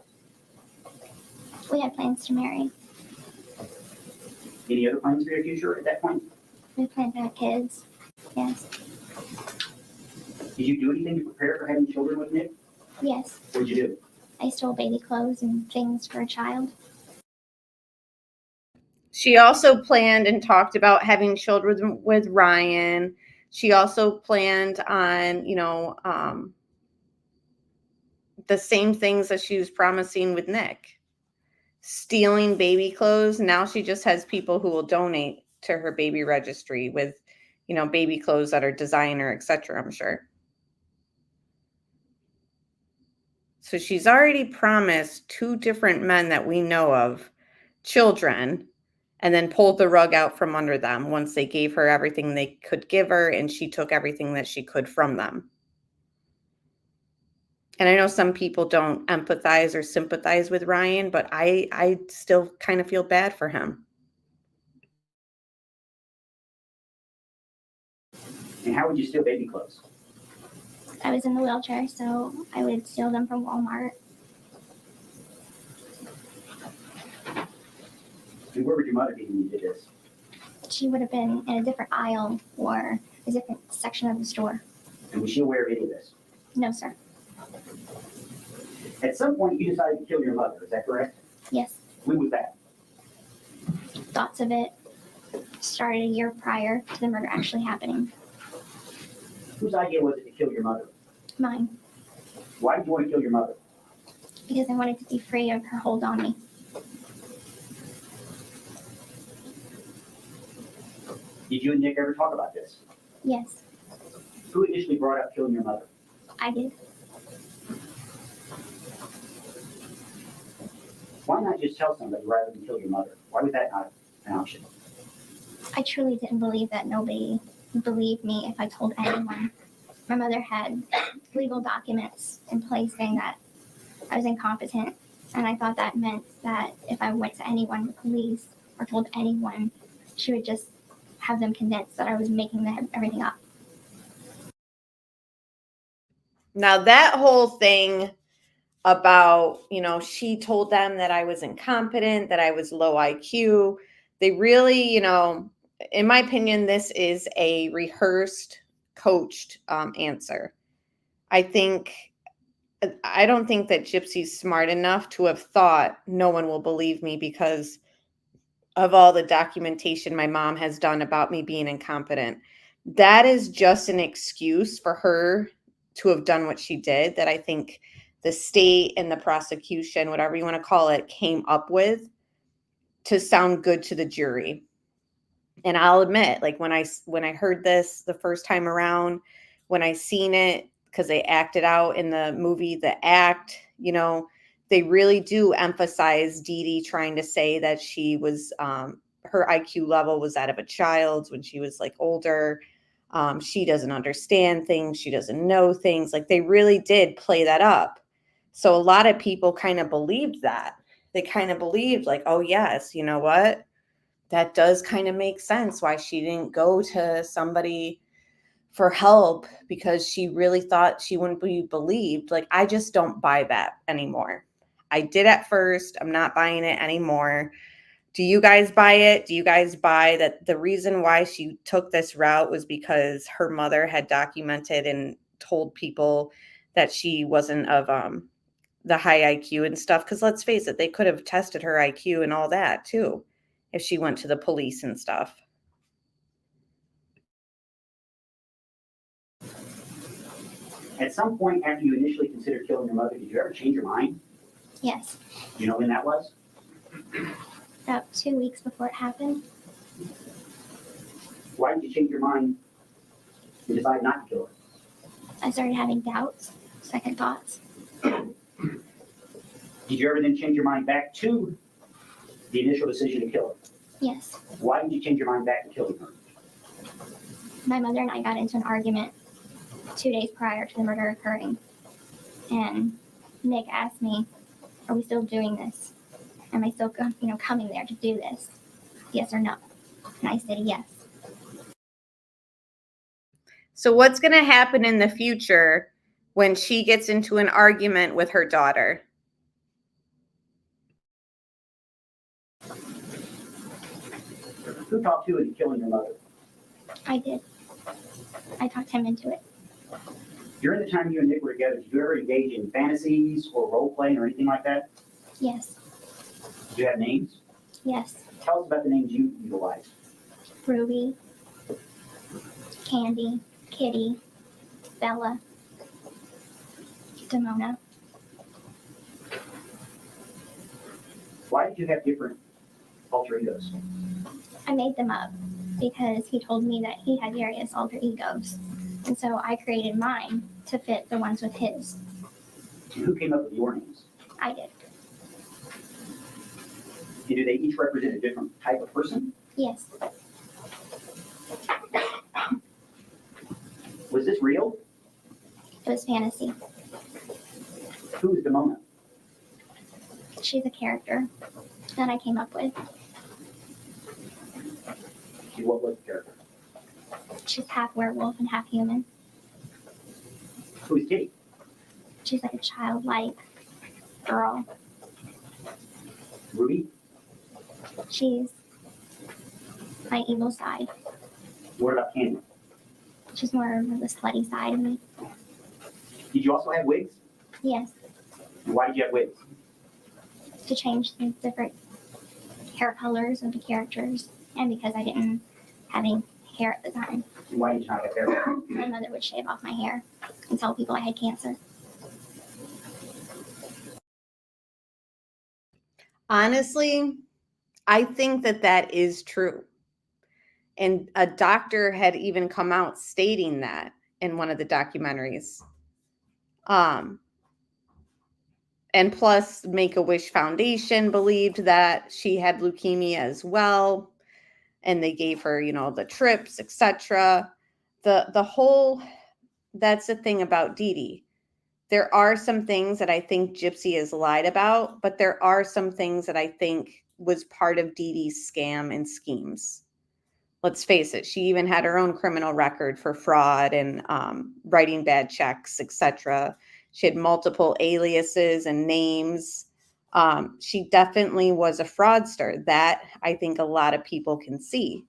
[SPEAKER 12] we had plans to marry.
[SPEAKER 13] Any other plans for your future at that point?
[SPEAKER 12] We planned to have kids. Yes.
[SPEAKER 13] Did you do anything to prepare for having children with Nick?
[SPEAKER 12] Yes.
[SPEAKER 13] What did you do?
[SPEAKER 12] I stole baby clothes and things for a child.
[SPEAKER 1] She also planned and talked about having children with Ryan. She also planned on, the same things that she was promising with Nick. Stealing baby clothes. Now she just has people who will donate to her baby registry with, baby clothes that are designer, etc., I'm sure. So she's already promised 2 different men that we know of children, and then pulled the rug out from under them once they gave her everything they could give her and she took everything that she could from them. And I know some people don't empathize or sympathize with Ryan, but I still kind of feel bad for him.
[SPEAKER 13] And how would you steal baby clothes?
[SPEAKER 12] I was in the wheelchair, so I would steal them from Walmart.
[SPEAKER 13] And where would your mother be when you did this?
[SPEAKER 12] She would have been in a different aisle or a different section of the store.
[SPEAKER 13] And was she aware of any of this?
[SPEAKER 12] No, sir.
[SPEAKER 13] At some point, you decided to kill your mother, is that correct?
[SPEAKER 12] Yes.
[SPEAKER 13] When was that?
[SPEAKER 12] Thoughts of it started a year prior to the murder actually happening.
[SPEAKER 13] Whose idea was it to kill your mother?
[SPEAKER 12] Mine.
[SPEAKER 13] Why did you want to kill your mother?
[SPEAKER 12] Because I wanted to be free of her hold on me.
[SPEAKER 13] Did you and Nick ever talk about this?
[SPEAKER 12] Yes,
[SPEAKER 13] Who initially brought up killing your mother?
[SPEAKER 12] I did.
[SPEAKER 13] Why not just tell somebody rather than kill your mother? Why was that not an option?
[SPEAKER 12] I truly didn't believe that nobody would believe me if I told anyone. My mother had legal documents in place saying that I was incompetent, and I thought that meant that if I went to anyone, the police, or told anyone, she would just have them convinced that I was making everything up.
[SPEAKER 1] Now that whole thing about, she told them that I was incompetent, that I was low IQ, they really, in my opinion, this is a rehearsed, coached answer. I don't think that Gypsy's smart enough to have thought no one will believe me because of all the documentation my mom has done about me being incompetent. That is just an excuse for her to have done what she did that I think the state and the prosecution, whatever you want to call it, came up with to sound good to the jury. And I'll admit, like when I heard this the first time around, when I seen it, because they acted out in the movie The Act, they really do emphasize Dee Dee trying to say that she was, her IQ level was that of a child's when she was like older. She doesn't understand things. She doesn't know things. Like they really did play that up. So a lot of people kind of believed that. They kind of believed like, oh yes, you know what? That does kind of make sense why she didn't go to somebody for help because she really thought she wouldn't be believed. Like, I just don't buy that anymore. I did at first. I'm not buying it anymore. Do you guys buy it? Do you guys buy that the reason why she took this route was because her mother had documented and told people that she wasn't of the high IQ and stuff? Because let's face it, they could have tested her IQ and all that too if she went to the police and stuff.
[SPEAKER 13] At some point after you initially considered killing your mother, did you ever change your mind?
[SPEAKER 12] Yes.
[SPEAKER 13] Do you know when that was?
[SPEAKER 12] About 2 weeks before it happened.
[SPEAKER 13] Why did you change your mind and decide not to kill her?
[SPEAKER 12] I started having doubts, second thoughts.
[SPEAKER 13] Did you ever then change your mind back to the initial decision to kill her?
[SPEAKER 12] Yes.
[SPEAKER 13] Why did you change your mind back to killing her?
[SPEAKER 12] My mother and I got into an argument 2 days prior to the murder occurring. And Nick asked me, are we still doing this? Am I still coming there to do this? Yes or no? And I said yes.
[SPEAKER 1] So what's going to happen in the future when she gets into an argument with her daughter?
[SPEAKER 13] Who talked you into killing your mother?
[SPEAKER 12] I did. I talked him into it.
[SPEAKER 13] During the time you and Nick were together, did you ever engage in fantasies or role playing or anything like that?
[SPEAKER 12] Yes.
[SPEAKER 13] Did you have names?
[SPEAKER 12] Yes.
[SPEAKER 13] Tell us about the names you utilized.
[SPEAKER 12] Ruby, Candy, Kitty, Bella, Demona.
[SPEAKER 13] Why did you have different alter egos?
[SPEAKER 12] I made them up because he told me that he had various alter egos. And so I created mine to fit the ones with his.
[SPEAKER 13] And who came up with your names?
[SPEAKER 12] I did.
[SPEAKER 13] And do they each represent a different type of person?
[SPEAKER 12] Yes.
[SPEAKER 13] Was this real?
[SPEAKER 12] It was fantasy.
[SPEAKER 13] Who is Demona?
[SPEAKER 12] She's a character that I came up with.
[SPEAKER 13] And what was the character?
[SPEAKER 12] She's half werewolf and half human.
[SPEAKER 13] Who is Kitty?
[SPEAKER 12] She's like a childlike girl.
[SPEAKER 13] Ruby?
[SPEAKER 12] She's my evil side.
[SPEAKER 13] What about Candy?
[SPEAKER 12] She's more of the slutty side of me.
[SPEAKER 13] Did you also have wigs?
[SPEAKER 12] Yes,
[SPEAKER 13] And why did you have wigs?
[SPEAKER 12] to change the different hair colors of the characters, and because I didn't have any hair at the time.
[SPEAKER 13] And why did you not have hair?
[SPEAKER 12] My mother would shave off my hair and tell people I had cancer.
[SPEAKER 1] Honestly, I think that that is true. And a doctor had even come out stating that in one of the documentaries. And plus, Make-A-Wish Foundation believed that she had leukemia as well. And they gave her, the trips, etc. The whole, that's the thing about Dee Dee. There are some things that I think Gypsy has lied about, but there are some things that I think was part of Dee Dee's scam and schemes. Let's face it, she even had her own criminal record for fraud and writing bad checks, etc. She had multiple aliases and names. She definitely was a fraudster. That I think a lot of people can see.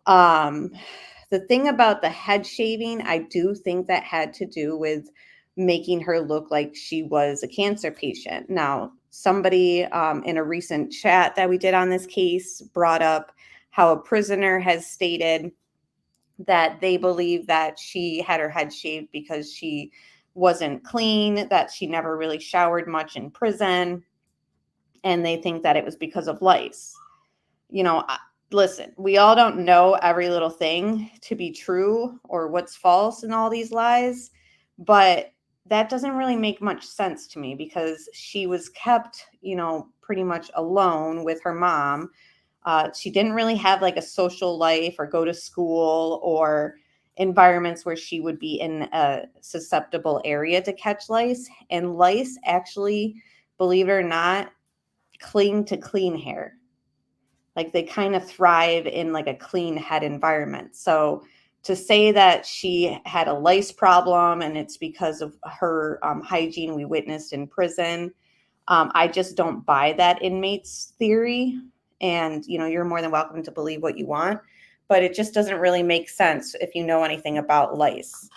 [SPEAKER 1] The thing about the head shaving, I do think that had to do with making her look like she was a cancer patient. Now, somebody in a recent chat that we did on this case brought up how a prisoner has stated that they believe that she had her head shaved because she wasn't clean, that she never really showered much in prison, and they think that it was because of lice. Listen, we all don't know every little thing to be true or what's false in all these lies, but that doesn't really make much sense to me because she was kept, pretty much alone with her mom. She didn't really have like a social life or go to school or environments where she would be in a susceptible area to catch lice. And lice actually, believe it or not, cling to clean hair. Like they kind of thrive in like a clean head environment. So to say that she had a lice problem and it's because of her hygiene we witnessed in prison, I just don't buy that inmate's theory. And, you're more than welcome to believe what you want, but it just doesn't really make sense if you know anything about lice.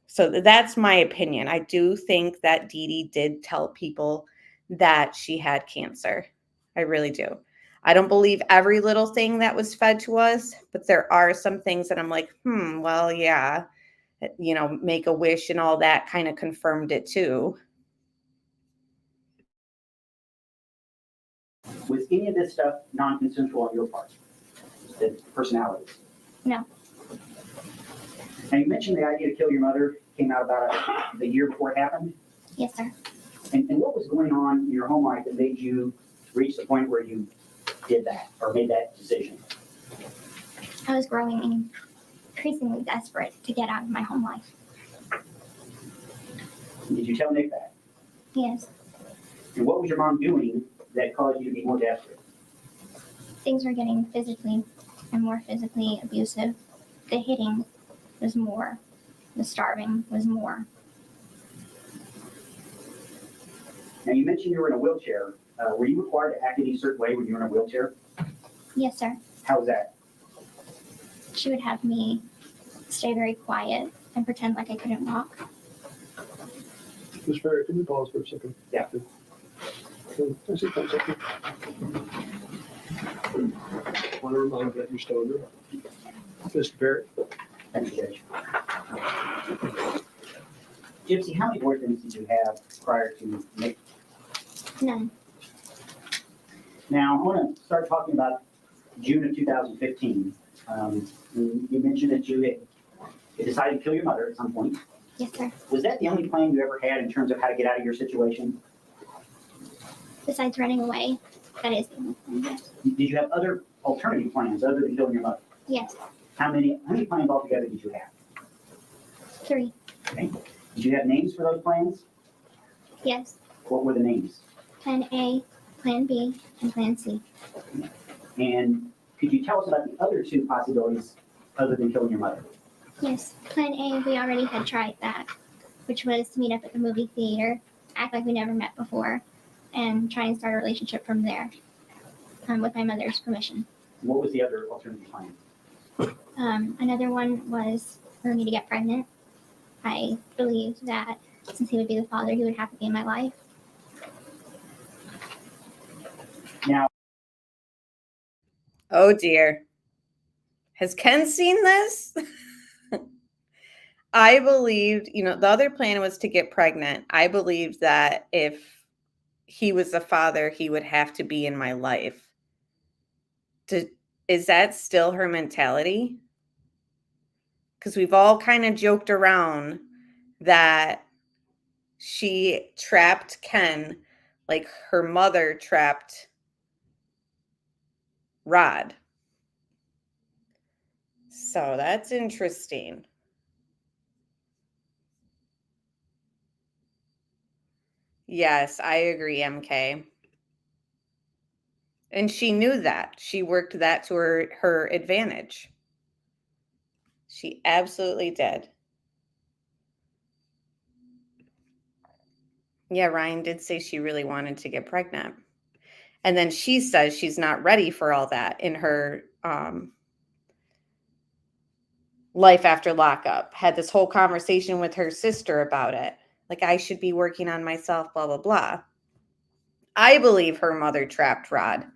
[SPEAKER 1] So that's my opinion. I do think that Dee Dee did tell people that she had cancer. I really do. I don't believe every little thing that was fed to us, but there are some things that I'm like, well, yeah, Make-A-Wish and all that kind of confirmed it too.
[SPEAKER 13] Was any of this stuff non-consensual on your part? The personalities?
[SPEAKER 12] No.
[SPEAKER 13] Now, you mentioned the idea to kill your mother came out about a year before it happened.
[SPEAKER 12] Yes, sir.
[SPEAKER 13] And what was going on in your home life that made you reach the point where you did that or made that decision?
[SPEAKER 12] I was growing increasingly desperate to get out of my home life.
[SPEAKER 13] Did you tell Nick that?
[SPEAKER 12] Yes.
[SPEAKER 13] And what was your mom doing that caused you to be more desperate?
[SPEAKER 12] Things were getting physically and more physically abusive. the hitting was more. The starving was more.
[SPEAKER 13] Now, you mentioned you were in a wheelchair. Were you required to act any certain way when you were in a wheelchair?
[SPEAKER 12] Yes, sir.
[SPEAKER 13] How was that?
[SPEAKER 12] She would have me stay very quiet and pretend like I couldn't walk.
[SPEAKER 14] Ms. Ferry, can we pause for a second?
[SPEAKER 13] Yeah.
[SPEAKER 14] Can I see 10 seconds? I want to remind you that you're still under. Mr. Ferry.
[SPEAKER 13] Thank you, Judge. Gypsy, how many boyfriends did you have prior to Nick?
[SPEAKER 12] None.
[SPEAKER 13] Now, I want to start talking about June of 2015. You mentioned that you had decided to kill your mother at some point.
[SPEAKER 12] Yes, sir.
[SPEAKER 13] Was that the only plan you ever had in terms of how to get out of your situation?
[SPEAKER 12] Besides running away, that is the only thing. Yes.
[SPEAKER 13] Did you have other alternative plans other than killing your mother?
[SPEAKER 12] Yes.
[SPEAKER 13] How many plans altogether did you have?
[SPEAKER 12] 3.
[SPEAKER 13] Okay. Did you have names for those plans?
[SPEAKER 12] Yes.
[SPEAKER 13] What were the names?
[SPEAKER 12] Plan A, Plan B, and Plan C.
[SPEAKER 13] And could you tell us about the other 2 possibilities other than killing your mother?
[SPEAKER 12] Yes. Plan A, we already had tried that, which was to meet up at the movie theater, act like we never met before, and try and start a relationship from there, with my mother's permission.
[SPEAKER 13] What was the other alternative plan?
[SPEAKER 12] Another one was for me to get pregnant. I believed that since he would be the father, he would have to be in my life.
[SPEAKER 13] Now,
[SPEAKER 1] oh dear. Has Ken seen this? I believed, the other plan was to get pregnant. I believed that if he was the father, he would have to be in my life. Is that still her mentality? Because we've all kind of joked around that she trapped Ken like her mother trapped Rod. So that's interesting. Yes, I agree, MK. And she knew that. She worked that to her advantage. She absolutely did. Yeah, Ryan did say she really wanted to get pregnant. And then she says she's not ready for all that in her life after lockup. Had this whole conversation with her sister about it. Like, I should be working on myself, blah, blah, blah. I believe her mother trapped Rod.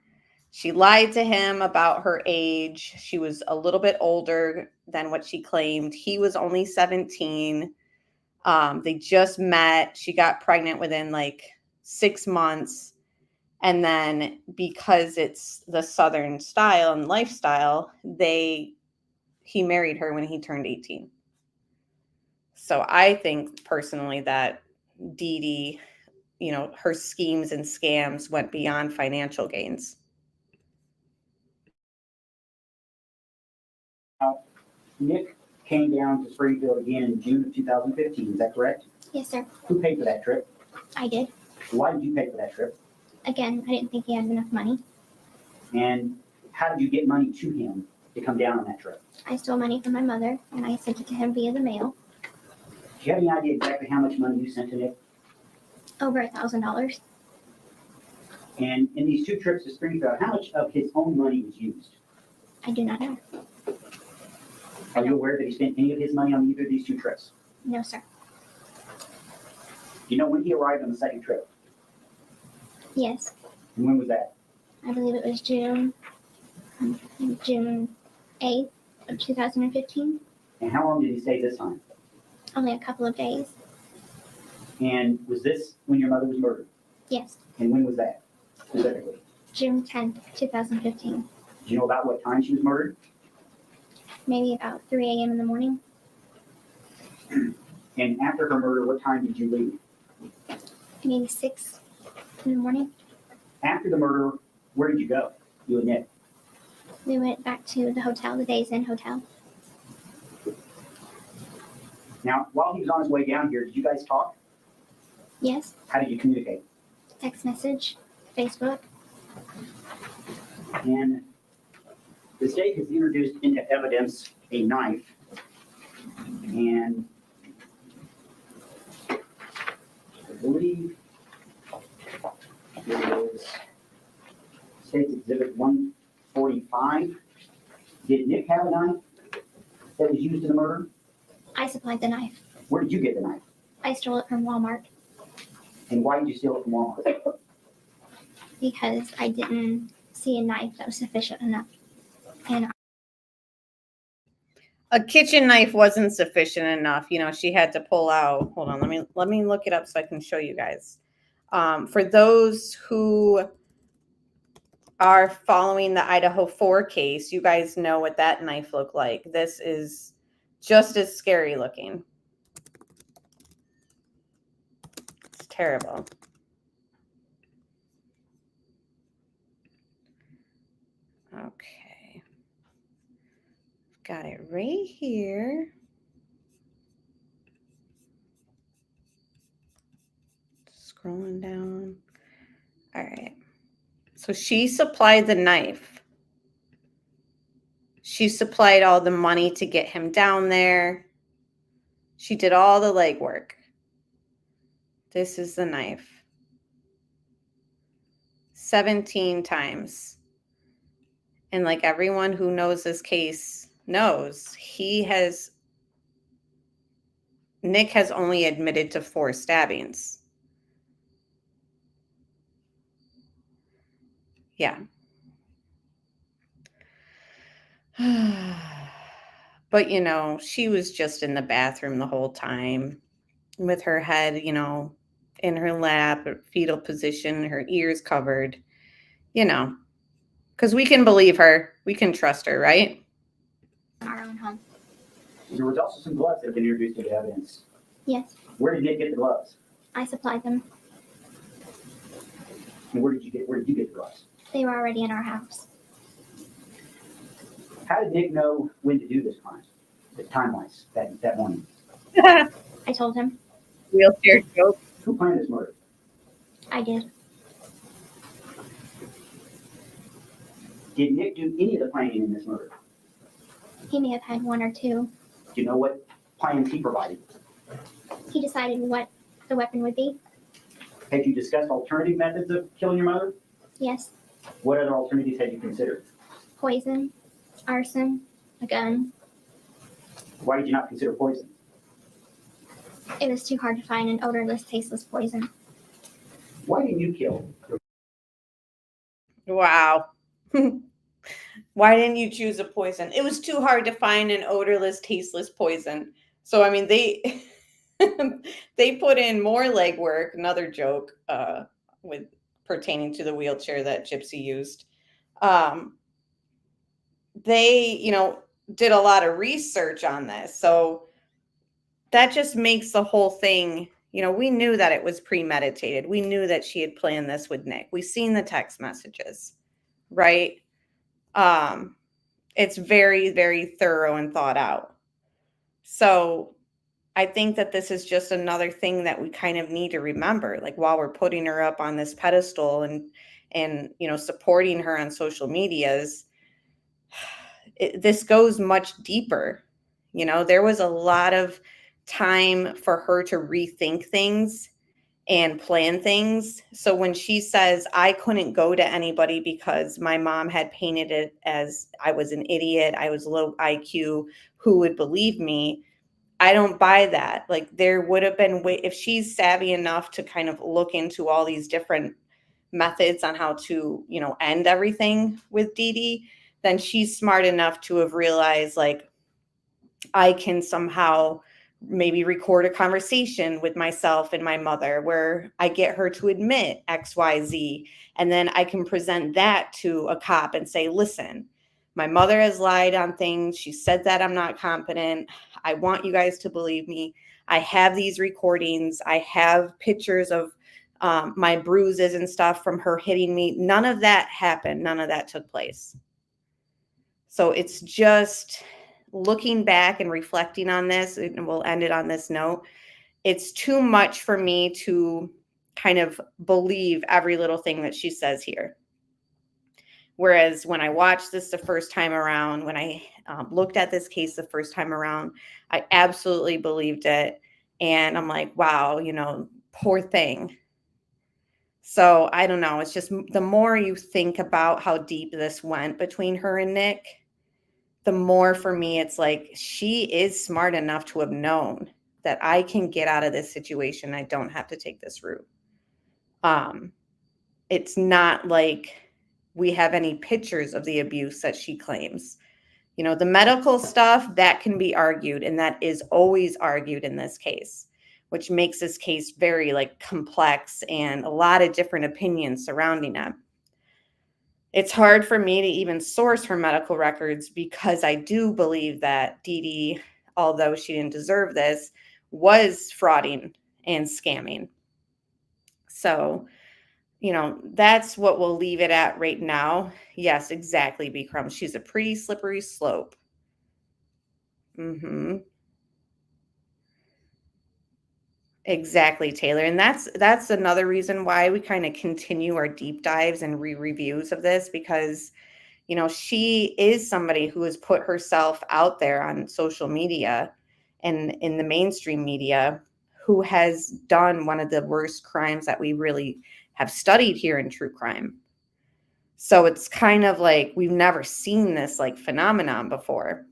[SPEAKER 1] She lied to him about her age. She was a little bit older than what she claimed. He was only 17. They just met. She got pregnant within like 6 months. And then because it's the Southern style and lifestyle, he married her when he turned 18. So I think personally that Dee Dee, her schemes and scams went beyond financial gains.
[SPEAKER 13] Nick came down to Springfield again in June of 2015. Is that correct?
[SPEAKER 12] Yes, sir.
[SPEAKER 13] Who paid for that trip?
[SPEAKER 12] I did.
[SPEAKER 13] Why did you pay for that trip?
[SPEAKER 12] Again, I didn't think he had enough money.
[SPEAKER 13] And how did you get money to him to come down on that trip?
[SPEAKER 12] I stole money from my mother, and I sent it to him via the mail.
[SPEAKER 13] Do you have any idea exactly how much money you sent to Nick?
[SPEAKER 12] Over $1,000.
[SPEAKER 13] And in these 2 trips to Springfield, how much of his own money was used?
[SPEAKER 12] I do not know.
[SPEAKER 13] Are you aware that he spent any of his money on either of these 2 trips?
[SPEAKER 12] No, sir.
[SPEAKER 13] Do you know when he arrived on the second trip?
[SPEAKER 12] Yes.
[SPEAKER 13] And when was that?
[SPEAKER 12] I believe it was June 8th of 2015.
[SPEAKER 13] And how long did he stay this time?
[SPEAKER 12] Only a couple of days.
[SPEAKER 13] And was this when your mother was murdered?
[SPEAKER 12] Yes.
[SPEAKER 13] And when was that specifically?
[SPEAKER 12] June 10th, 2015.
[SPEAKER 13] Do you know about what time she was murdered?
[SPEAKER 12] Maybe about 3 a.m. in the morning.
[SPEAKER 13] And after her murder, what time did you leave?
[SPEAKER 12] Maybe 6 in the morning.
[SPEAKER 13] After the murder, where did you go, you and Nick?
[SPEAKER 12] We went back to the hotel, the Days Inn Hotel.
[SPEAKER 13] Now, while he was on his way down here, did you guys talk?
[SPEAKER 12] Yes.
[SPEAKER 13] How did you communicate?
[SPEAKER 12] Text message, Facebook.
[SPEAKER 13] And The state has introduced into evidence a knife, and I believe it is State Exhibit 145. Did Nick have a knife that was used in the murder?
[SPEAKER 12] I supplied the knife.
[SPEAKER 13] Where did you get the knife?
[SPEAKER 12] I stole it from Walmart
[SPEAKER 13] And why did you steal it from Walmart?
[SPEAKER 12] because I didn't see a knife that was sufficient enough. And
[SPEAKER 1] A kitchen knife wasn't sufficient enough. You know, she had to pull out. Hold on, let me look it up so I can show you guys. For those who are following the Idaho 4 case, you guys know what that knife looked like. This is just as scary looking. It's terrible. Okay. Got it right here. Scrolling down. All right. So she supplied the knife. She supplied all the money to get him down there. She did all the legwork. This is the knife. 17 times. And like everyone who knows this case knows, Nick has only admitted to 4 stabbings. Yeah. But, you know, she was just in the bathroom the whole time with her head, you know, in her lap, fetal position, her ears covered, you know, because we can believe her. We can trust her, right?
[SPEAKER 12] our own home.
[SPEAKER 13] There was also some gloves that have been introduced into evidence.
[SPEAKER 12] Yes,
[SPEAKER 13] Where did Nick get the gloves?
[SPEAKER 12] I supplied them.
[SPEAKER 13] And where did you get the gloves?
[SPEAKER 12] They were already in our house.
[SPEAKER 13] How did Nick know when to do this crime? The time-wise, that morning.
[SPEAKER 12] I told him.
[SPEAKER 1] Wheelchair joke.
[SPEAKER 13] Who planned this murder?
[SPEAKER 12] I did.
[SPEAKER 13] Did Nick do any of the planning in this murder?
[SPEAKER 12] He may have had 1 or 2.
[SPEAKER 13] Do you know what plans he provided?
[SPEAKER 12] He decided what the weapon would be.
[SPEAKER 13] Had you discussed alternative methods of killing your mother?
[SPEAKER 12] Yes,
[SPEAKER 13] What other alternatives had you considered?
[SPEAKER 12] poison, arson, a gun.
[SPEAKER 13] Why did you not consider poison?
[SPEAKER 12] It was too hard to find an odorless, tasteless poison.
[SPEAKER 13] Why didn't you kill?
[SPEAKER 1] Wow. Why didn't you choose a poison? It was too hard to find an odorless, tasteless poison. So, I mean, they they put in more legwork, another joke with pertaining to the wheelchair that Gypsy used. They, you know, did a lot of research on this. So that just makes the whole thing, you know, we knew that it was premeditated. We knew that she had planned this with Nick. We've seen the text messages, right? It's very, very thorough and thought out. So I think that this is just another thing that we kind of need to remember, like while we're putting her up on this pedestal and you know, supporting her on social medias, this goes much deeper. You know, there was a lot of time for her to rethink things and plan things. So when she says, I couldn't go to anybody because my mom had painted it as I was an idiot, I was low IQ, who would believe me? I don't buy that. Like there would have been, if she's savvy enough to kind of look into all these different methods on how to, you know, end everything with Dee Dee, then she's smart enough to have realized, like, I can somehow maybe record a conversation with myself and my mother where I get her to admit XYZ. And then I can present that to a cop and say, listen, my mother has lied on things. She said that I'm not competent. I want you guys to believe me. I have these recordings. I have pictures of my bruises and stuff from her hitting me. None of that happened. None of that took place. So it's just looking back and reflecting on this, and we'll end it on this note. It's too much for me to kind of believe every little thing that she says here. Whereas when I watched this the first time around, when I looked at this case the first time around, I absolutely believed it. And I'm like, wow, poor thing. So I don't know. It's just the more you think about how deep this went between her and Nick, the more for me, it's like she is smart enough to have known that I can get out of this situation. I don't have to take this route. It's not like we have any pictures of the abuse that she claims. The medical stuff, that can be argued, and that is always argued in this case, which makes this case very complex and a lot of different opinions surrounding it. It's hard for me to even source her medical records because I do believe that Dee Dee, although she didn't deserve this, was frauding and scamming. So, that's what we'll leave it at right now. Yes, exactly, B. Crumb. She's a pretty slippery slope. Exactly, Taylor. And that's another reason why we kind of continue our deep dives and re-reviews of this, because she is somebody who has put herself out there on social media and in the mainstream media, who has done one of the worst crimes that we really have studied here in true crime. So it's kind of like we've never seen this phenomenon before,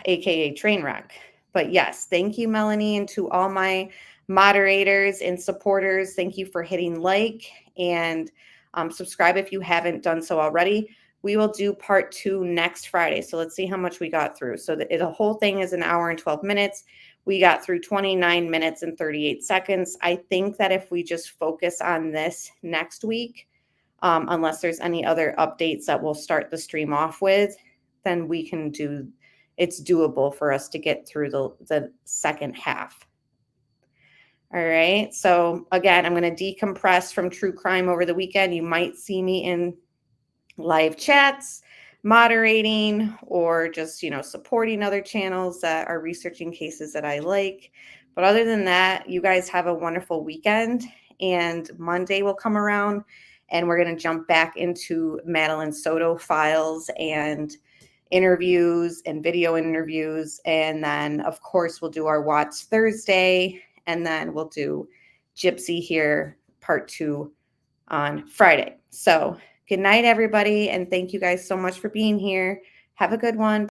[SPEAKER 1] aka train wreck. But yes, thank you, Melanie, and to all my moderators and supporters. Thank you for hitting like and subscribe if you haven't done so already. We will do part 2 next Friday. So let's see how much we got through. So the whole thing is an hour and 12 minutes. We got through 29 minutes and 38 seconds. I think that if we just focus on this next week, unless there's any other updates that we'll start the stream off with, then we can it's doable for us to get through the second half. All right. So again, I'm going to decompress from true crime over the weekend. You might see me in live chats, moderating, or just, supporting other channels that are researching cases that I like. But other than that, you guys have a wonderful weekend, and Monday will come around and we're going to jump back into Madeline Soto files and interviews and video interviews. And then of course we'll do our Watts Thursday, and then we'll do Gypsy here part 2 on Friday. So good night, everybody. And thank you guys so much for being here. Have a good one.